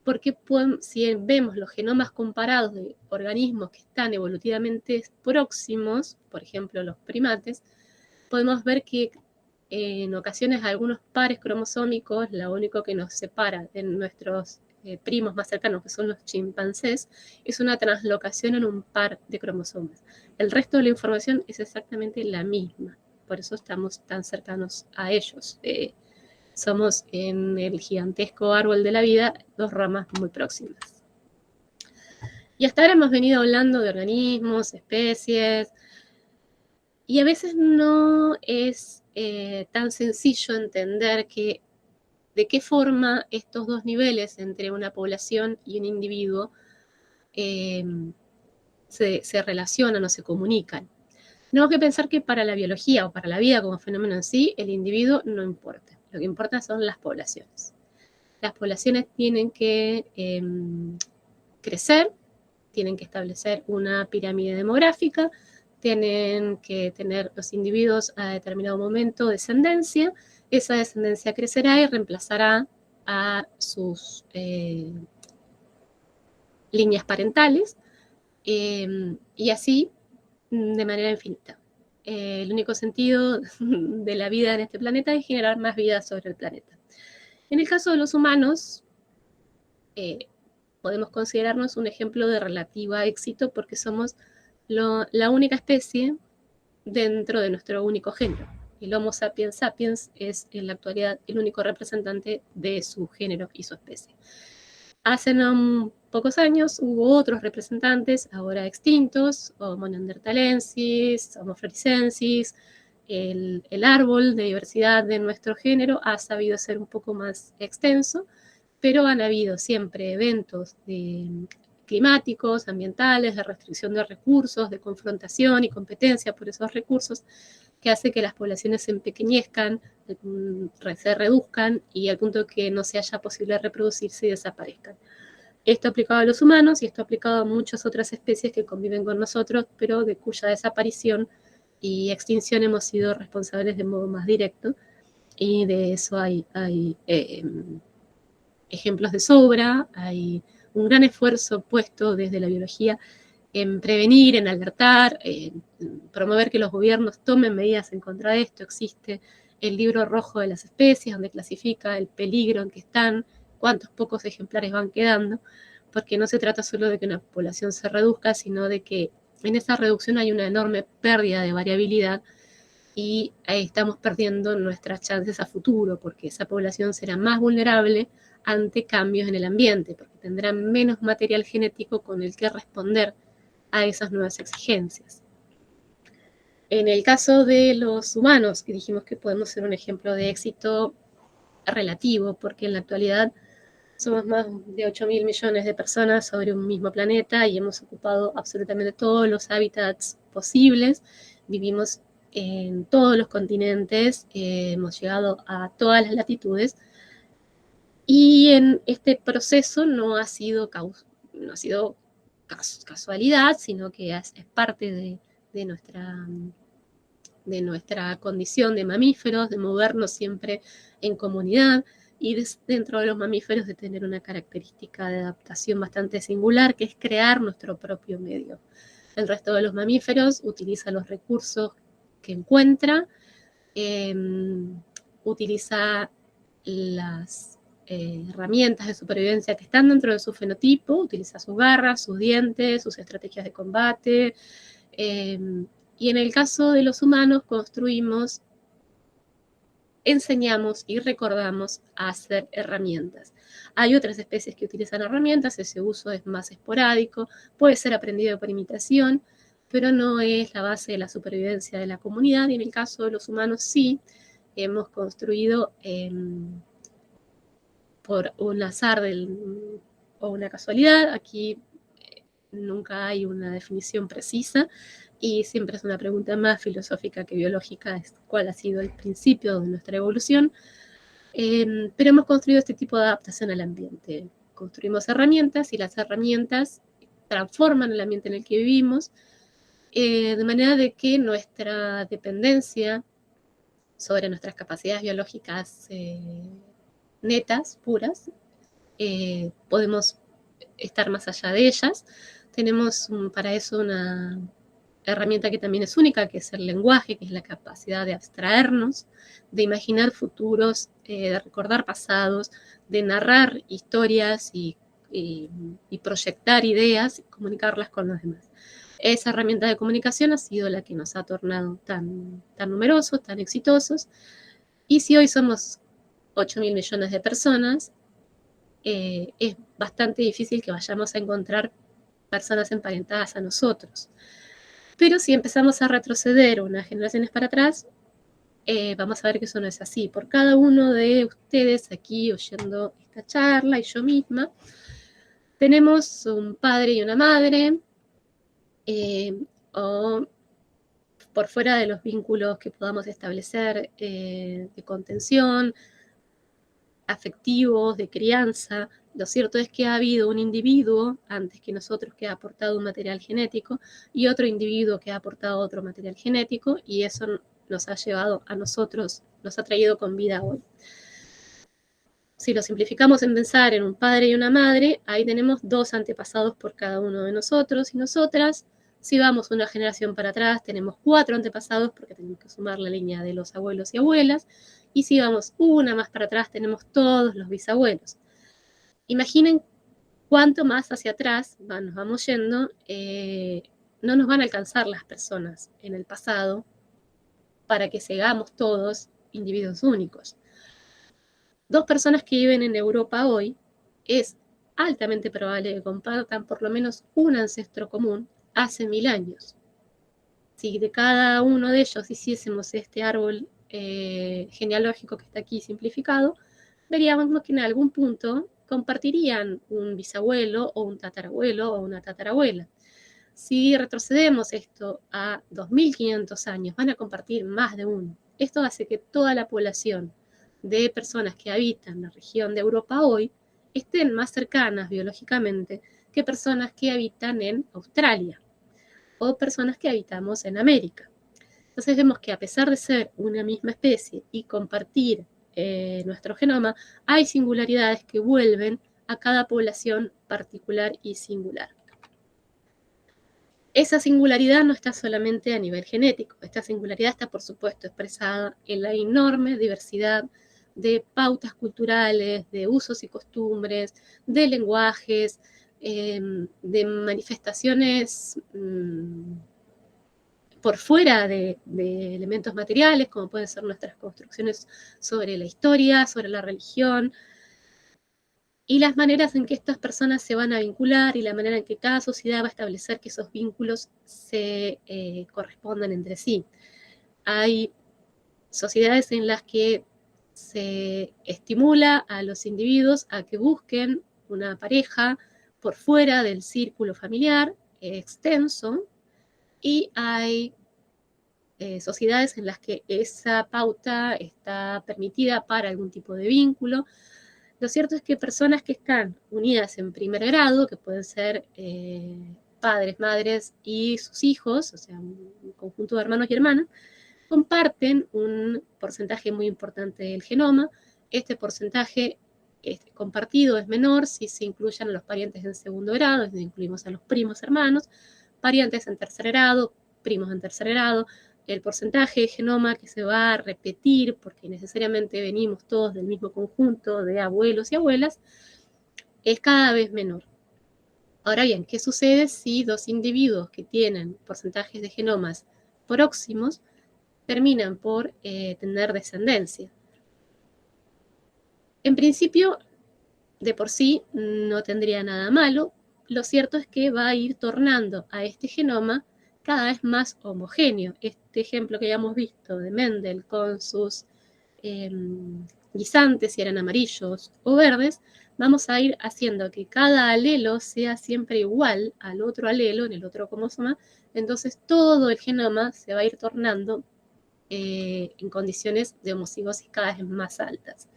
porque si vemos los genomas comparados de organismos que están evolutivamente próximos, por ejemplo los primates, podemos ver que en ocasiones algunos pares cromosómicos, lo único que nos separa de nuestros primos más cercanos, que son los chimpancés, es una translocación en un par de cromosomas. El resto de la información es exactamente la misma, por eso estamos tan cercanos a ellos. Somos en el gigantesco árbol de la vida 2 ramas muy próximas. Y hasta ahora hemos venido hablando de organismos, especies, y a veces no es tan sencillo entender de qué forma estos 2 niveles entre una población y un individuo se relacionan o se comunican. Tenemos que pensar que para la biología o para la vida como fenómeno en sí, el individuo no importa. Lo que importa son las poblaciones. Las poblaciones tienen que crecer, tienen que establecer una pirámide demográfica, tienen que tener los individuos a determinado momento descendencia, esa descendencia crecerá y reemplazará a sus líneas parentales, y así de manera infinita. El único sentido de la vida en este planeta es generar más vida sobre el planeta. En el caso de los humanos, podemos considerarnos un ejemplo de relativo éxito porque somos la única especie dentro de nuestro único género. El Homo sapiens sapiens es en la actualidad el único representante de su género y su especie. Hace no pocos años hubo otros representantes, ahora extintos, Homo neanderthalensis, Homo floresiensis. El árbol de diversidad de nuestro género ha sabido ser un poco más extenso, pero han habido siempre eventos climáticos, ambientales, de restricción de recursos, de confrontación y competencia por esos recursos, que hace que las poblaciones se empequeñezcan, se reduzcan y al punto que no se haya posible reproducirse y desaparezcan. Esto aplicado a los humanos y esto aplicado a muchas otras especies que conviven con nosotros, pero de cuya desaparición y extinción hemos sido responsables de modo más directo, y de eso hay ejemplos de sobra, hay un gran esfuerzo puesto desde la biología en prevenir, en alertar, en promover que los gobiernos tomen medidas en contra de esto. Existe el libro rojo de las especies, donde clasifica el peligro en que están, cuántos pocos ejemplares van quedando, porque no se trata solo de que una población se reduzca, sino de que en esa reducción hay una enorme pérdida de variabilidad y ahí estamos perdiendo nuestras chances a futuro, porque esa población será más vulnerable ante cambios en el ambiente, porque tendrá menos material genético con el que responder a esas nuevas exigencias. En el caso de los humanos, que dijimos que podemos ser un ejemplo de éxito relativo, porque en la actualidad somos más de 8.000 millones de personas sobre un mismo planeta y hemos ocupado absolutamente todos los hábitats posibles, vivimos en todos los continentes, hemos llegado a todas las latitudes, y en este proceso no ha sido casualidad, sino que es parte de nuestra condición de mamíferos, de movernos siempre en comunidad, y dentro de los mamíferos de tener una característica de adaptación bastante singular, que es crear nuestro propio medio. El resto de los mamíferos utiliza los recursos que encuentra, utiliza las herramientas de supervivencia que están dentro de su fenotipo, utiliza sus garras, sus dientes, sus estrategias de combate, y en el caso de los humanos construimos, enseñamos y recordamos a hacer herramientas. Hay otras especies que utilizan herramientas, ese uso es más esporádico, puede ser aprendido por imitación, pero no es la base de la supervivencia de la comunidad, y en el caso de los humanos sí, hemos construido por un azar o una casualidad, aquí nunca hay una definición precisa, y siempre es una pregunta más filosófica que biológica, es cuál ha sido el principio de nuestra evolución, pero hemos construido este tipo de adaptación al ambiente. Construimos herramientas y las herramientas transforman el ambiente en el que vivimos, de manera de que nuestra dependencia sobre nuestras capacidades biológicas netas, puras, podemos estar más allá de ellas. Tenemos para eso una herramienta que también es única, que es el lenguaje, que es la capacidad de abstraernos, de imaginar futuros, de recordar pasados, de narrar historias y proyectar ideas y comunicarlas con los demás. Esa herramienta de comunicación ha sido la que nos ha tornado tan numerosos, tan exitosos, y si hoy somos 8.000 millones de personas, es bastante difícil que vayamos a encontrar personas emparentadas a nosotros. Pero si empezamos a retroceder unas generaciones para atrás, vamos a ver que eso no es así. Por cada uno de ustedes aquí oyendo esta charla y yo misma, tenemos un padre y una madre, o por fuera de los vínculos que podamos establecer de contención, afectivos, de crianza, Lo cierto es que ha habido un individuo antes que nosotros que ha aportado un material genético y otro individuo que ha aportado otro material genético, y eso nos ha llevado a nosotros, nos ha traído con vida hoy. Si lo simplificamos en pensar en un padre y una madre, ahí tenemos 2 antepasados por cada uno de nosotros y nosotras. Si vamos una generación para atrás, tenemos 4 antepasados porque tenemos que sumar la línea de los abuelos y abuelas. Y si vamos una más para atrás, tenemos todos los bisabuelos. Imaginen cuánto más hacia atrás nos vamos yendo, no nos van a alcanzar las personas en el pasado para que seamos todos individuos únicos. 2 personas que viven en Europa hoy es altamente probable que compartan por lo menos un ancestro común hace 1000 años. Si de cada uno de ellos hiciésemos este árbol genealógico que está aquí simplificado, veríamos que en algún punto compartirían un bisabuelo o un tatarabuelo o una tatarabuela. Si retrocedemos esto a 2500 años, van a compartir más de uno. Esto hace que toda la población de personas que habitan la región de Europa hoy estén más cercanas biológicamente que personas que habitan en Australia o personas que habitamos en América. Entonces vemos que a pesar de ser una misma especie y compartir nuestro genoma, hay singularidades que vuelven a cada población particular y singular. Esa singularidad no está solamente a nivel genético, esta singularidad está por supuesto expresada en la enorme diversidad de pautas culturales, de usos y costumbres, de lenguajes, de manifestaciones por fuera de elementos materiales, como pueden ser nuestras construcciones sobre la historia, sobre la religión, y las maneras en que estas personas se van a vincular y la manera en que cada sociedad va a establecer que esos vínculos se correspondan entre sí. Hay sociedades en las que se estimula a los individuos a que busquen una pareja por fuera del círculo familiar extenso, y hay sociedades en las que esa pauta está permitida para algún tipo de vínculo. Lo cierto es que personas que están unidas en primer grado, que pueden ser padres, madres y sus hijos, o sea, un conjunto de hermanos y hermanas, comparten un porcentaje muy importante del genoma. Este porcentaje compartido es menor si se incluyen a los parientes en segundo grado, es decir, incluimos a los primos hermanos, parientes en tercer grado, primos en tercer grado. El porcentaje de genoma que se va a repetir, porque necesariamente venimos todos del mismo conjunto de abuelos y abuelas, es cada vez menor. Ahora bien, ¿qué sucede si 2 individuos que tienen porcentajes de genomas próximos terminan por tener descendencia? En principio, de por sí, no tendría nada malo. Lo cierto es que va a ir tornando a este genoma cada vez más homogéneo. Este ejemplo que ya hemos visto de Mendel con sus guisantes, si eran amarillos o verdes, vamos a ir haciendo que cada alelo sea siempre igual al otro alelo en el otro cromosoma. Entonces todo el genoma se va a ir tornando en condiciones de homocigosis cada vez más altas.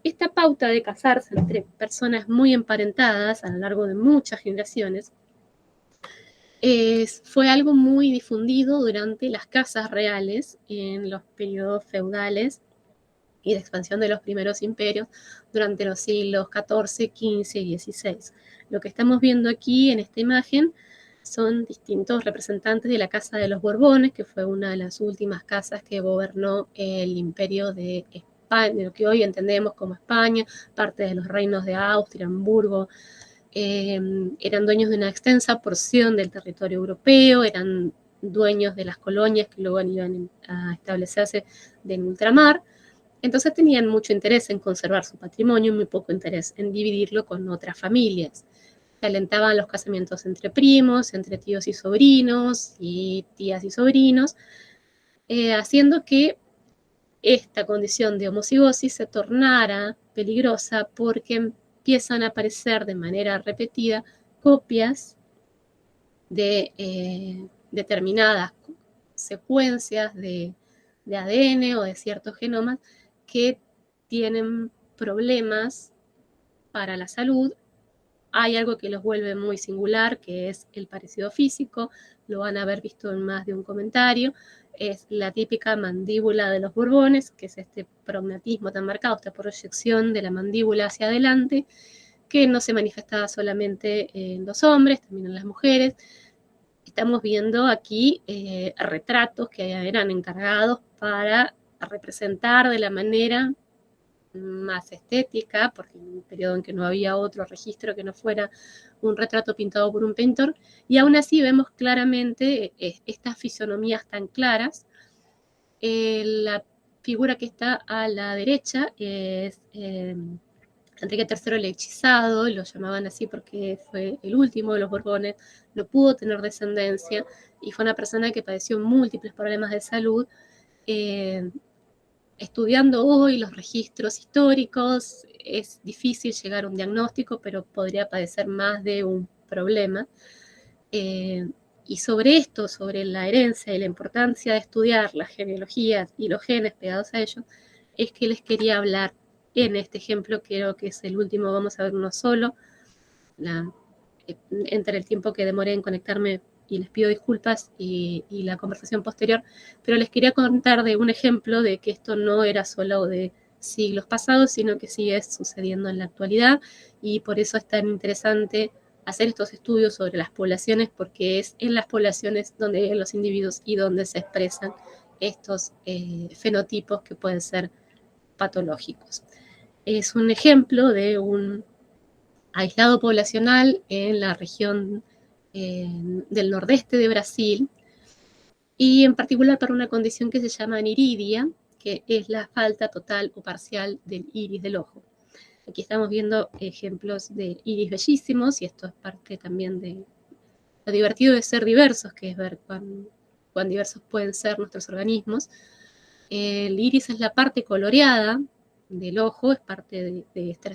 Esta pauta de casarse entre personas muy emparentadas a lo largo de muchas generaciones fue algo muy difundido durante las casas reales en los periodos feudales y de expansión de los primeros imperios durante los siglos XIV, XV y XVI. Lo que estamos viendo aquí en esta imagen son distintos representantes de la Casa de los Borbones, que fue una de las últimas casas que gobernó el imperio de España, de lo que hoy entendemos como España, parte de los reinos de Austria, Hamburgo. Eran dueños de una extensa porción del territorio europeo, eran dueños de las colonias que luego iban a establecerse en ultramar. Entonces tenían mucho interés en conservar su patrimonio y muy poco interés en dividirlo con otras familias. Se alentaban los casamientos entre primos, entre tíos y sobrinos, y tías y sobrinos, haciendo que esta condición de homocigosis se tornara peligrosa porque empiezan a aparecer de manera repetida copias de determinadas secuencias de ADN o de ciertos genomas que tienen problemas para la salud. Hay algo que los vuelve muy singular, que es el parecido físico, lo van a haber visto en más de un comentario, es la típica mandíbula de los Borbones, que es este prognatismo tan marcado, esta proyección de la mandíbula hacia adelante, que no se manifestaba solamente en los hombres, también en las mujeres. Estamos viendo aquí retratos que eran encargados para representar de la manera más estética, porque en un periodo en que no había otro registro que no fuera un retrato pintado por un pintor, y aún así vemos claramente estas fisonomías tan claras. La figura que está a la derecha es Enrique III el Hechizado, lo llamaban así porque fue el último de los Borbones, no pudo tener descendencia y fue una persona que padeció múltiples problemas de salud. Estudiando hoy los registros históricos, es difícil llegar a un diagnóstico, pero podría padecer más de un problema. Y sobre esto, sobre la herencia y la importancia de estudiar las genealogías y los genes pegados a ellos, es que les quería hablar en este ejemplo, creo que es el último, vamos a ver uno solo. Entre el tiempo que demoré en conectarme y les pido disculpas y la conversación posterior, pero les quería contar de un ejemplo de que esto no era solo de siglos pasados, sino que sigue sucediendo en la actualidad y por eso es tan interesante hacer estos estudios sobre las poblaciones, porque es en las poblaciones donde viven los individuos y donde se expresan estos fenotipos que pueden ser patológicos. Es un ejemplo de un aislado poblacional en la región del nordeste de Brasil, y en particular para una condición que se llama aniridia, que es la falta total o parcial del iris del ojo. Aquí estamos viendo ejemplos de iris bellísimos, y esto es parte también de lo divertido de ser diversos, que es ver cuán diversos pueden ser nuestros organismos. El iris es la parte coloreada del ojo, es parte de esta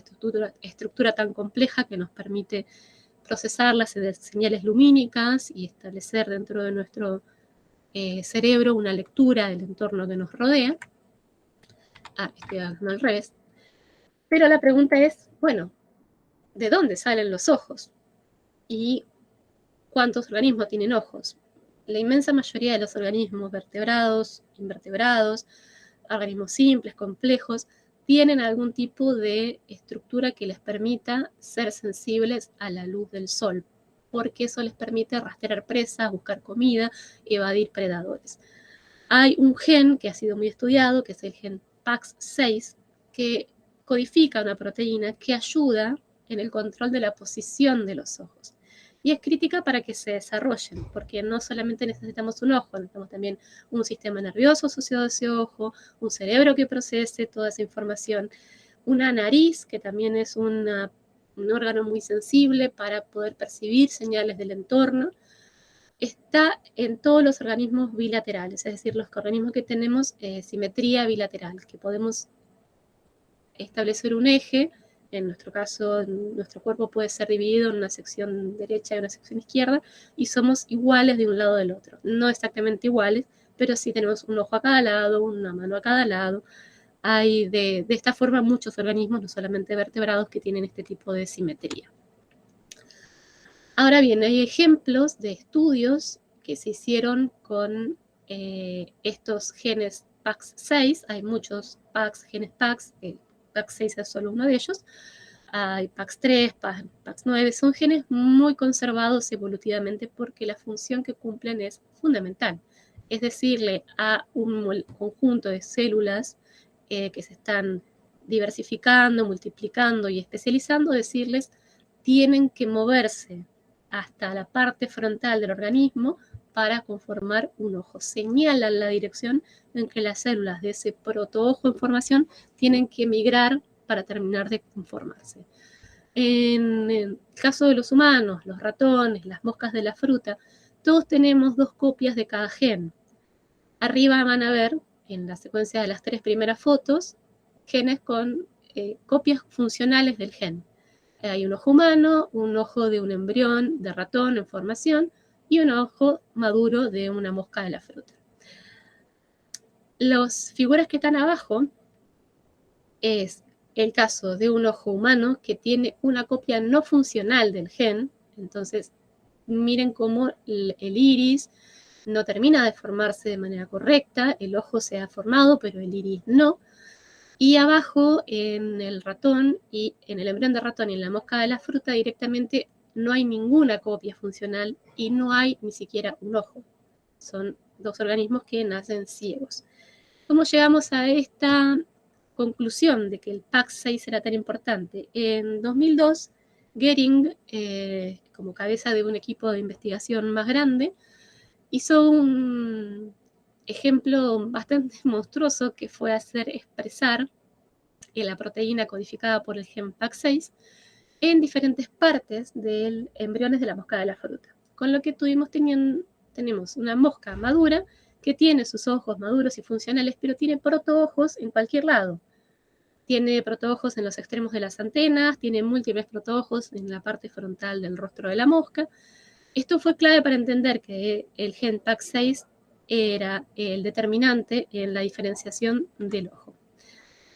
estructura tan compleja que nos permite procesar las señales lumínicas y establecer dentro de nuestro cerebro una lectura del entorno que nos rodea. Estoy hablando al revés. Pero la pregunta es, bueno, ¿de dónde salen los ojos? ¿Y cuántos organismos tienen ojos? La inmensa mayoría de los organismos vertebrados, invertebrados, organismos simples, complejos, tienen algún tipo de estructura que les permita ser sensibles a la luz del sol, porque eso les permite rastrear presas, buscar comida, evadir predadores. Hay un gen que ha sido muy estudiado, que es el gen PAX6, que codifica una proteína que ayuda en el control de la posición de los ojos. Y es crítica para que se desarrollen, porque no solamente necesitamos un ojo, necesitamos también un sistema nervioso asociado a ese ojo, un cerebro que procese toda esa información, una nariz, que también es un órgano muy sensible para poder percibir señales del entorno. Está en todos los organismos bilaterales, es decir, los organismos que tenemos simetría bilateral, que podemos establecer un eje. En nuestro caso, nuestro cuerpo puede ser dividido en una sección derecha y una sección izquierda, y somos iguales de un lado del otro. No exactamente iguales, pero sí tenemos un ojo a cada lado, una mano a cada lado. Hay de esta forma muchos organismos, no solamente vertebrados, que tienen este tipo de simetría. Ahora bien, hay ejemplos de estudios que se hicieron con estos genes PAX6. Hay muchos genes PAX, PAX6 es solo uno de ellos. Hay PAX3, PAX9, son genes muy conservados evolutivamente porque la función que cumplen es fundamental. Es decirle a un conjunto de células que se están diversificando, multiplicando y especializando, decirles, tienen que moverse hasta la parte frontal del organismo para conformar un ojo. Señalan la dirección en que las células de ese protoojo en formación tienen que migrar para terminar de conformarse. En el caso de los humanos, los ratones, las moscas de la fruta, todos tenemos 2 copias de cada gen. Arriba van a ver, en la secuencia de las 3 primeras fotos, genes con copias funcionales del gen. Hay un ojo humano, un ojo de un embrión de ratón en formación y un ojo maduro de una mosca de la fruta. Las figuras que están abajo es el caso de un ojo humano que tiene una copia no funcional del gen. Entonces, miren cómo el iris no termina de formarse de manera correcta, el ojo se ha formado, pero el iris no. Y abajo, en el ratón y en el embrión de ratón y en la mosca de la fruta, directamente no hay ninguna copia funcional y no hay ni siquiera un ojo. Son dos organismos que nacen ciegos. ¿Cómo llegamos a esta conclusión de que el PAX6 era tan importante? En 2002, Gehring, como cabeza de un equipo de investigación más grande, hizo un ejemplo bastante monstruoso que fue hacer expresar la proteína codificada por el gen PAX6 en diferentes partes de embriones de la mosca de la fruta. Con lo que tenemos una mosca madura que tiene sus ojos maduros y funcionales, pero tiene protoojos en cualquier lado. Tiene protoojos en los extremos de las antenas, tiene múltiples protoojos en la parte frontal del rostro de la mosca. Esto fue clave para entender que el gen PAX6 era el determinante en la diferenciación del ojo.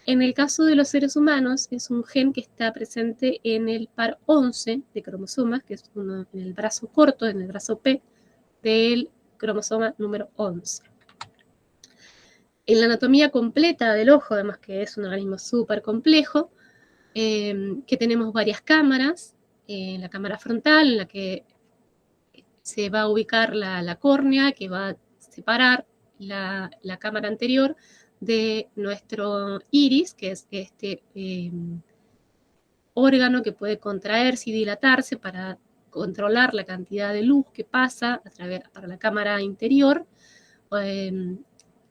En el caso de los seres humanos, es un gen que está presente en el par 11 de cromosomas, que es en el brazo corto, en el brazo P, del cromosoma número 11. En la anatomía completa del ojo, además que es un organismo súper complejo, que tenemos varias cámaras, la cámara frontal, en la que se va a ubicar la córnea, que va a separar la cámara anterior de nuestro iris, que es este órgano que puede contraerse y dilatarse para controlar la cantidad de luz que pasa para la cámara interior,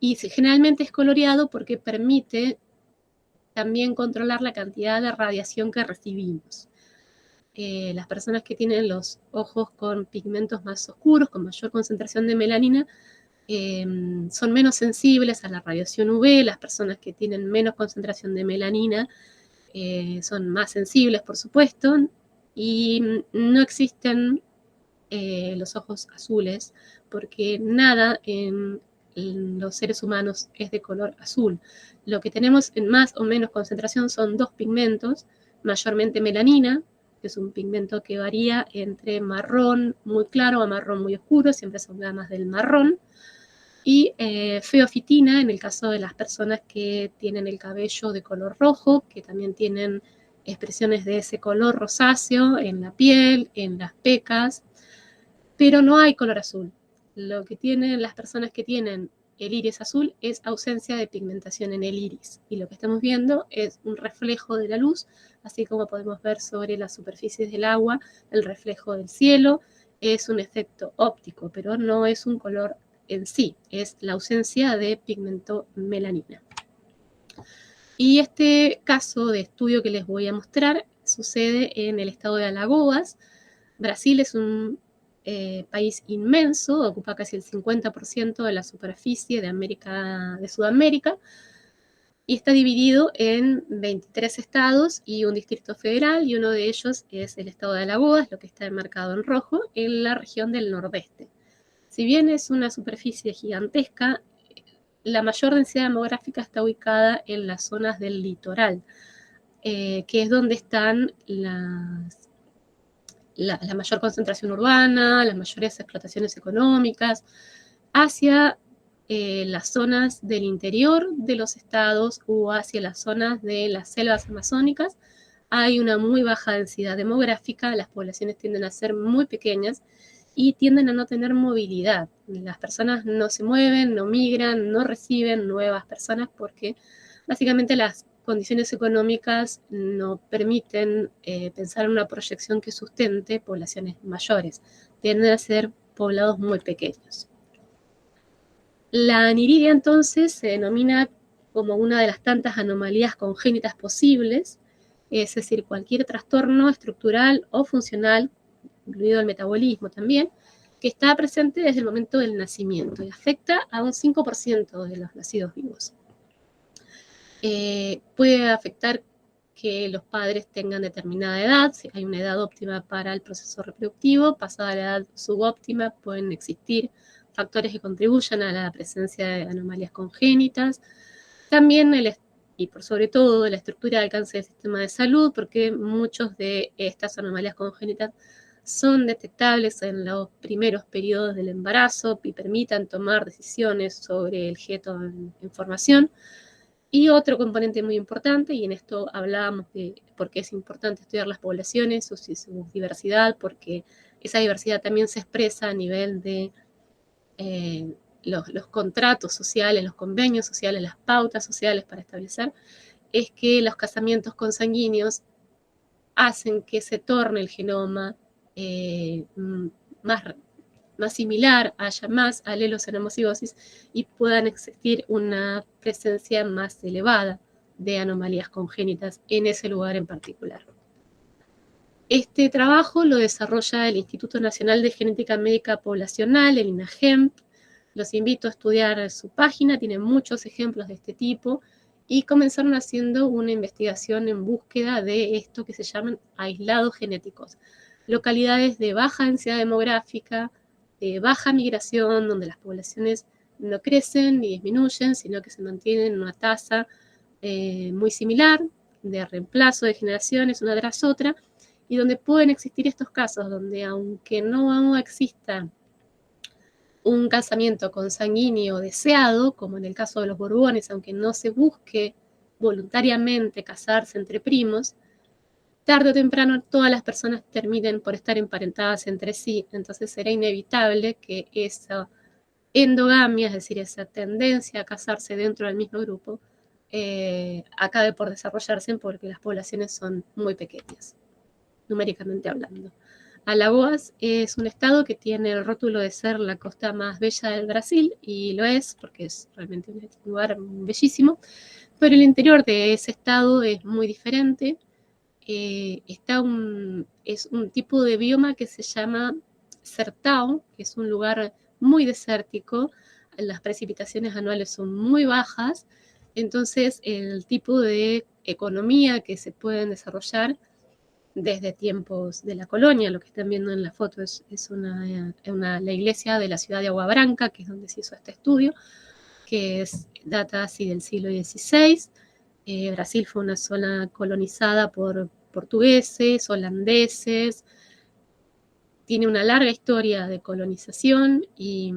y generalmente es coloreado porque permite también controlar la cantidad de radiación que recibimos. Las personas que tienen los ojos con pigmentos más oscuros, con mayor concentración de melanina, son menos sensibles a la radiación UV. Las personas que tienen menos concentración de melanina son más sensibles, por supuesto, y no existen los ojos azules, porque nada en los seres humanos es de color azul. Lo que tenemos en más o menos concentración son dos pigmentos, mayormente melanina, que es un pigmento que varía entre marrón muy claro a marrón muy oscuro, siempre son gamas del marrón, y feofitina en el caso de las personas que tienen el cabello de color rojo, que también tienen expresiones de ese color rosáceo en la piel, en las pecas, pero no hay color azul. Lo que tienen las personas que tienen el iris azul es ausencia de pigmentación en el iris, y lo que estamos viendo es un reflejo de la luz, así como podemos ver sobre las superficies del agua el reflejo del cielo. Es un efecto óptico, pero no es un color en sí, es la ausencia de pigmento melanina. Y este caso de estudio que les voy a mostrar sucede en el estado de Alagoas. Brasil es un país inmenso, ocupa casi el 50% de la superficie de Sudamérica, y está dividido en 23 estados y un distrito federal, y uno de ellos es el estado de Alagoas, lo que está enmarcado en rojo, en la región del nordeste. Si bien es una superficie gigantesca, la mayor densidad demográfica está ubicada en las zonas del litoral, que es donde están la mayor concentración urbana, las mayores explotaciones económicas, hacia las zonas del interior de los estados o hacia las zonas de las selvas amazónicas. Hay una muy baja densidad demográfica, las poblaciones tienden a ser muy pequeñas y tienden a no tener movilidad. Las personas no se mueven, no migran, no reciben nuevas personas porque básicamente las condiciones económicas no permiten pensar en una proyección que sustente poblaciones mayores. Tienden a ser poblados muy pequeños. La aniridia entonces se denomina como una de las tantas anomalías congénitas posibles, es decir, cualquier trastorno estructural o funcional, incluido el metabolismo también, que está presente desde el momento del nacimiento y afecta a un 5% de los nacidos vivos. Puede afectar que los padres tengan determinada edad, si hay una edad óptima para el proceso reproductivo, pasada la edad subóptima pueden existir factores que contribuyan a la presencia de anomalías congénitas. También y por sobre todo la estructura de alcance del sistema de salud, porque muchas de estas anomalías congénitas son detectables en los primeros periodos del embarazo y permitan tomar decisiones sobre el feto en formación. Y otro componente muy importante, y en esto hablábamos de por qué es importante estudiar las poblaciones, su diversidad, porque esa diversidad también se expresa a nivel de los contratos sociales, los convenios sociales, las pautas sociales para establecer, es que los casamientos consanguíneos hacen que se torne el genoma más similar, haya más alelos en homocigosis y puedan existir una presencia más elevada de anomalías congénitas en ese lugar en particular. Este trabajo lo desarrolla el Instituto Nacional de Genética Médica Poblacional, el INAGEMP. Los invito a estudiar su página, tiene muchos ejemplos de este tipo, y comenzaron haciendo una investigación en búsqueda de esto que se llaman aislados genéticos, localidades de baja densidad demográfica, de baja migración, donde las poblaciones no crecen ni disminuyen, sino que se mantienen en una tasa muy similar de reemplazo de generaciones una tras otra, y donde pueden existir estos casos donde aunque no exista un casamiento consanguíneo deseado, como en el caso de los Borbones, aunque no se busque voluntariamente casarse entre primos, tarde o temprano todas las personas terminen por estar emparentadas entre sí, entonces será inevitable que esa endogamia, es decir, esa tendencia a casarse dentro del mismo grupo, acabe por desarrollarse porque las poblaciones son muy pequeñas, numéricamente hablando. Alagoas es un estado que tiene el rótulo de ser la costa más bella del Brasil, y lo es, porque es realmente un lugar bellísimo, pero el interior de ese estado es muy diferente. Es un tipo de bioma que se llama Sertão, que es un lugar muy desértico, las precipitaciones anuales son muy bajas, entonces el tipo de economía que se pueden desarrollar desde tiempos de la colonia, lo que están viendo en la foto es la iglesia de la ciudad de Agua Branca, que es donde se hizo este estudio, que data así del siglo XVI. Brasil fue una zona colonizada por portugueses, holandeses, tiene una larga historia de colonización y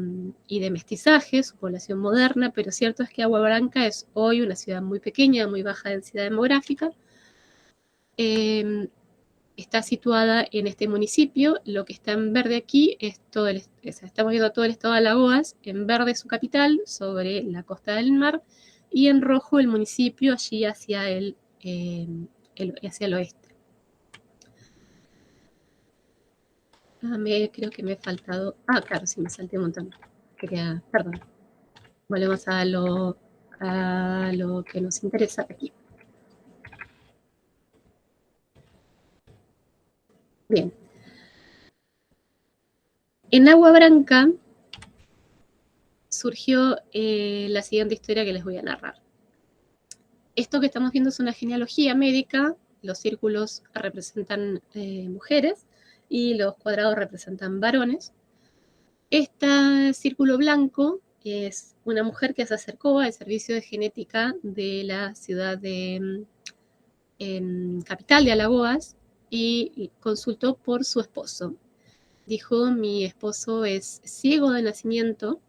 de mestizaje, su población moderna, pero cierto es que Agua Branca es hoy una ciudad muy pequeña, muy baja densidad demográfica. Está situada en este municipio. Lo que está en verde aquí es estamos viendo todo el estado de Alagoas, en verde su capital, sobre la costa del mar, y en rojo el municipio allí hacia el oeste. Creo que me he faltado. Claro, sí, me salté un montón. Perdón. Volvemos a lo que nos interesa aquí. Bien. En Agua Branca surgió la siguiente historia que les voy a narrar. Esto que estamos viendo es una genealogía médica. Los círculos representan mujeres y los cuadrados representan varones. Este círculo blanco es una mujer que se acercó al servicio de genética de la ciudad de capital de Alagoas y consultó por su esposo. Dijo: mi esposo es ciego de nacimiento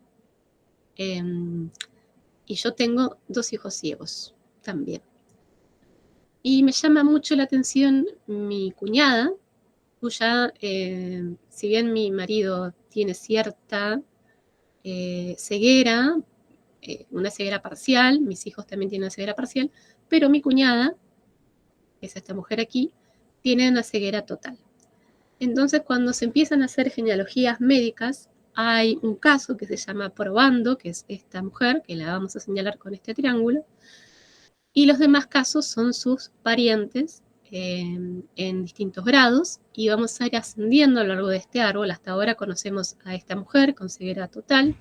y yo tengo 2 hijos ciegos también. Y me llama mucho la atención mi cuñada, cuya, si bien mi marido tiene cierta ceguera, una ceguera parcial, mis hijos también tienen una ceguera parcial, pero mi cuñada, que es esta mujer aquí, tiene una ceguera total. Entonces, cuando se empiezan a hacer genealogías médicas, hay un caso que se llama Probando, que es esta mujer, que la vamos a señalar con este triángulo, y los demás casos son sus parientes en distintos grados, y vamos a ir ascendiendo a lo largo de este árbol. Hasta ahora conocemos a esta mujer con ceguera total,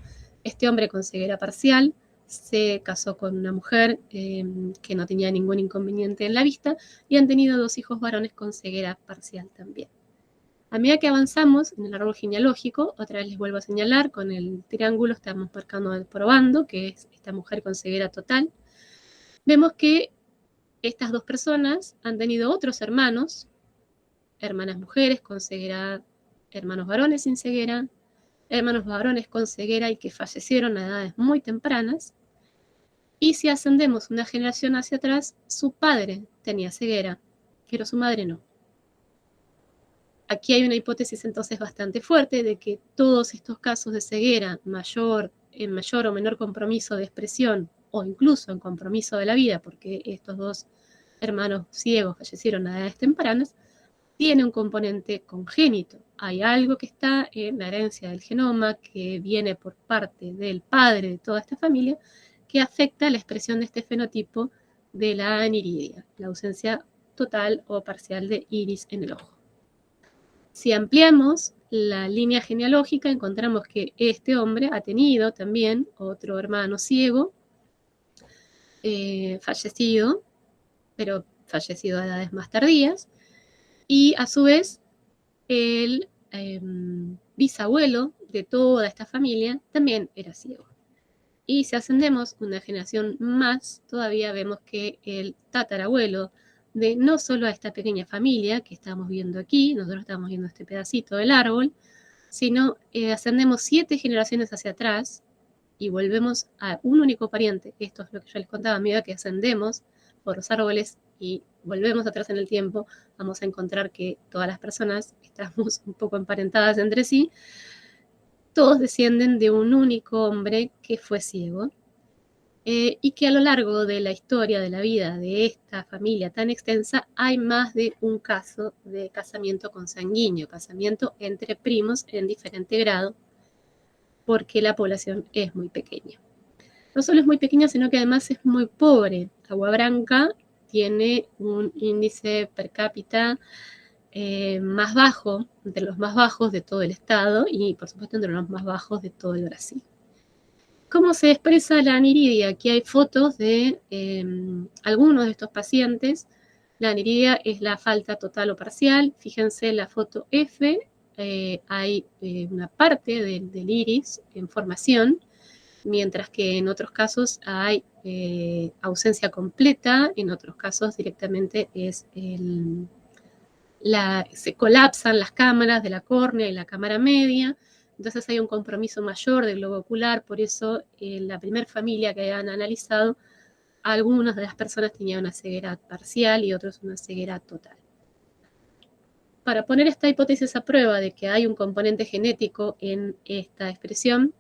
este hombre con ceguera parcial, se casó con una mujer que no tenía ningún inconveniente en la vista, y han tenido 2 hijos varones con ceguera parcial también. A medida que avanzamos en el árbol genealógico, otra vez les vuelvo a señalar, con el triángulo estamos marcando el Probando, que es esta mujer con ceguera total. Vemos que estas dos personas han tenido otros hermanos, hermanas mujeres con ceguera, hermanos varones sin ceguera, hermanos varones con ceguera y que fallecieron a edades muy tempranas. Y si ascendemos una generación hacia atrás, su padre tenía ceguera, pero su madre no. Aquí hay una hipótesis entonces bastante fuerte de que todos estos casos de ceguera en mayor o menor compromiso de expresión o incluso en compromiso de la vida, porque estos dos hermanos ciegos fallecieron a edades tempranas, tiene un componente congénito. Hay algo que está en la herencia del genoma que viene por parte del padre de toda esta familia que afecta la expresión de este fenotipo de la aniridia, la ausencia total o parcial de iris en el ojo. Si ampliamos la línea genealógica, encontramos que este hombre ha tenido también otro hermano ciego, fallecido, pero fallecido a edades más tardías, y a su vez el bisabuelo de toda esta familia también era ciego. Y si ascendemos una generación más, todavía vemos que el tatarabuelo de no solo a esta pequeña familia que estamos viendo aquí, nosotros estamos viendo este pedacito del árbol, sino ascendemos 7 generaciones hacia atrás y volvemos a un único pariente. Esto es lo que yo les contaba, a medida que ascendemos por los árboles y volvemos atrás en el tiempo, vamos a encontrar que todas las personas estamos un poco emparentadas entre sí. Todos descienden de un único hombre que fue ciego y que a lo largo de la historia de la vida de esta familia tan extensa hay más de un caso de casamiento consanguíneo, casamiento entre primos en diferente grado, porque la población es muy pequeña. No solo es muy pequeña, sino que además es muy pobre. Agua Branca tiene un índice per cápita más bajo, entre los más bajos de todo el estado y por supuesto entre los más bajos de todo el Brasil. ¿Cómo se expresa la aniridia? Aquí hay fotos de algunos de estos pacientes. La aniridia es la falta total o parcial. Fíjense en la foto F, hay una parte del iris en formación, mientras que en otros casos hay ausencia completa, en otros casos directamente es se colapsan las cámaras de la córnea y la cámara media, entonces hay un compromiso mayor del globo ocular, por eso en la primera familia que han analizado, algunas de las personas tenían una ceguera parcial y otros una ceguera total. Para poner esta hipótesis a prueba de que hay un componente genético en esta expresión,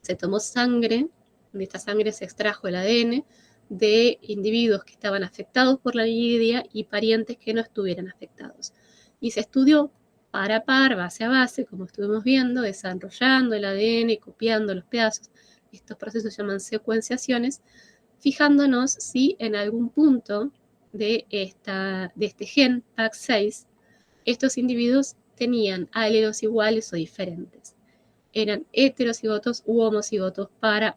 se tomó sangre, de esta sangre se extrajo el ADN de individuos que estaban afectados por la aniridia y parientes que no estuvieran afectados. Y se estudió par a par, base a base, como estuvimos viendo, desarrollando el ADN y copiando los pedazos. Estos procesos se llaman secuenciaciones, fijándonos si en algún punto de este gen PAX6 estos individuos tenían alelos iguales o diferentes. Eran heterocigotos u homocigotos para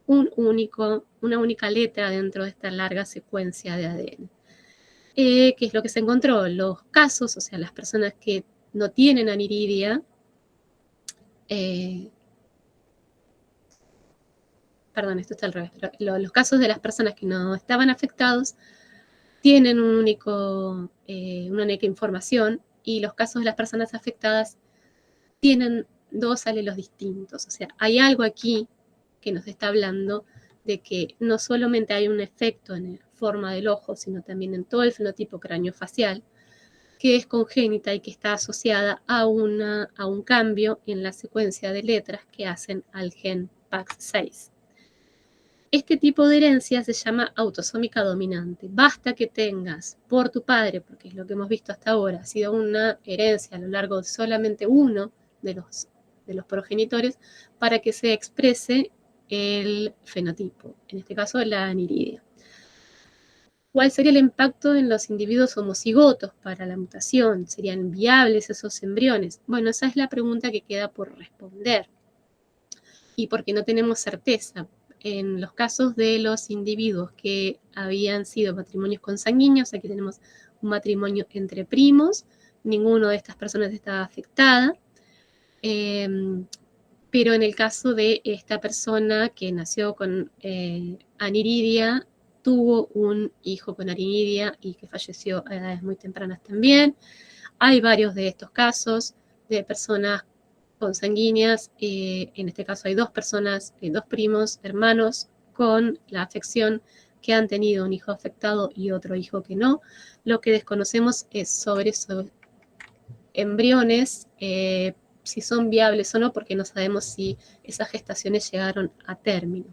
una única letra dentro de esta larga secuencia de ADN. ¿Qué es lo que se encontró? Los casos, o sea, las personas que no tienen aniridia, perdón, esto está al revés, pero los casos de las personas que no estaban afectados tienen una única información y los casos de las personas afectadas tienen 2 alelos distintos. O sea, hay algo aquí que nos está hablando de que no solamente hay un efecto en la forma del ojo, sino también en todo el fenotipo craneofacial, que es congénita y que está asociada a un cambio en la secuencia de letras que hacen al gen PAX6. Este tipo de herencia se llama autosómica dominante. Basta que tengas por tu padre, porque es lo que hemos visto hasta ahora, ha sido una herencia a lo largo de solamente uno de los progenitores para que se exprese el fenotipo, en este caso la aniridia. ¿Cuál sería el impacto en los individuos homocigotos para la mutación? ¿Serían viables esos embriones? Bueno, esa es la pregunta que queda por responder. Y porque no tenemos certeza. En los casos de los individuos que habían sido matrimonios consanguíneos, aquí tenemos un matrimonio entre primos, ninguna de estas personas estaba afectada, pero en el caso de esta persona que nació con aniridia, tuvo un hijo con arimidia y que falleció a edades muy tempranas también. Hay varios de estos casos de personas consanguíneas, en este caso hay 2 personas, 2 primos, hermanos, con la afección que han tenido un hijo afectado y otro hijo que no. Lo que desconocemos es sobre esos embriones, si son viables o no, porque no sabemos si esas gestaciones llegaron a término.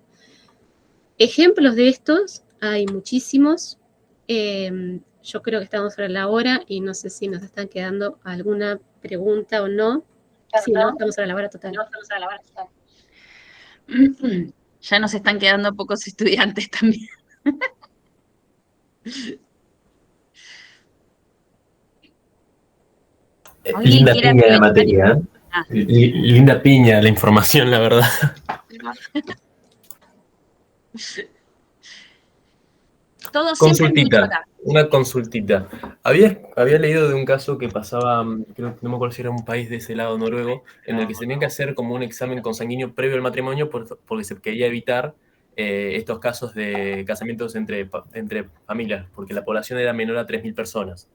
Ejemplos de estos hay muchísimos. Yo creo que estamos sobre la hora y no sé si nos están quedando alguna pregunta o no. Si no, estamos sobre la hora total. Ya nos están quedando pocos estudiantes también. ¿Alguien Linda quiere piña de aprovechar? materia, ¿eh? Ah, Linda piña la información, la verdad. todo siempre es mucho acá. Una consultita. Había leído de un caso que pasaba, creo, no me acuerdo si era un país de ese lado noruego, en el que se tenía que hacer como un examen consanguíneo previo al matrimonio porque se quería evitar estos casos de casamientos entre familias, porque la población era menor a 3.000 personas.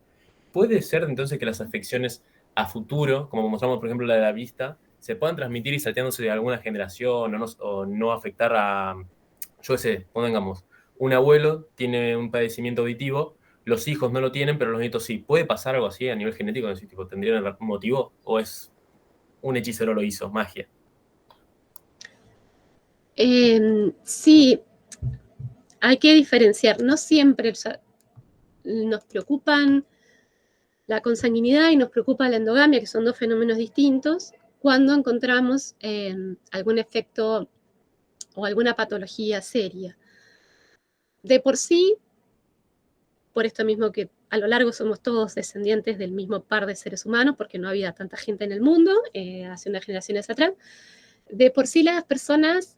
¿Puede ser entonces que las afecciones a futuro, como mostramos por ejemplo la de la vista, se puedan transmitir y salteándose de alguna generación o no afectar a, yo qué sé, pongamos, un abuelo tiene un padecimiento auditivo, los hijos no lo tienen, pero los nietos sí? ¿Puede pasar algo así a nivel genético? Es decir, tipo, ¿tendrían algún motivo? ¿O es un hechicero lo hizo, magia? Sí, hay que diferenciar. No siempre nos preocupan la consanguinidad y nos preocupa la endogamia, que son 2 fenómenos distintos, cuando encontramos algún efecto o alguna patología seria. De por sí, por esto mismo que a lo largo somos todos descendientes del mismo par de seres humanos, porque no había tanta gente en el mundo hace unas generaciones atrás, de por sí las personas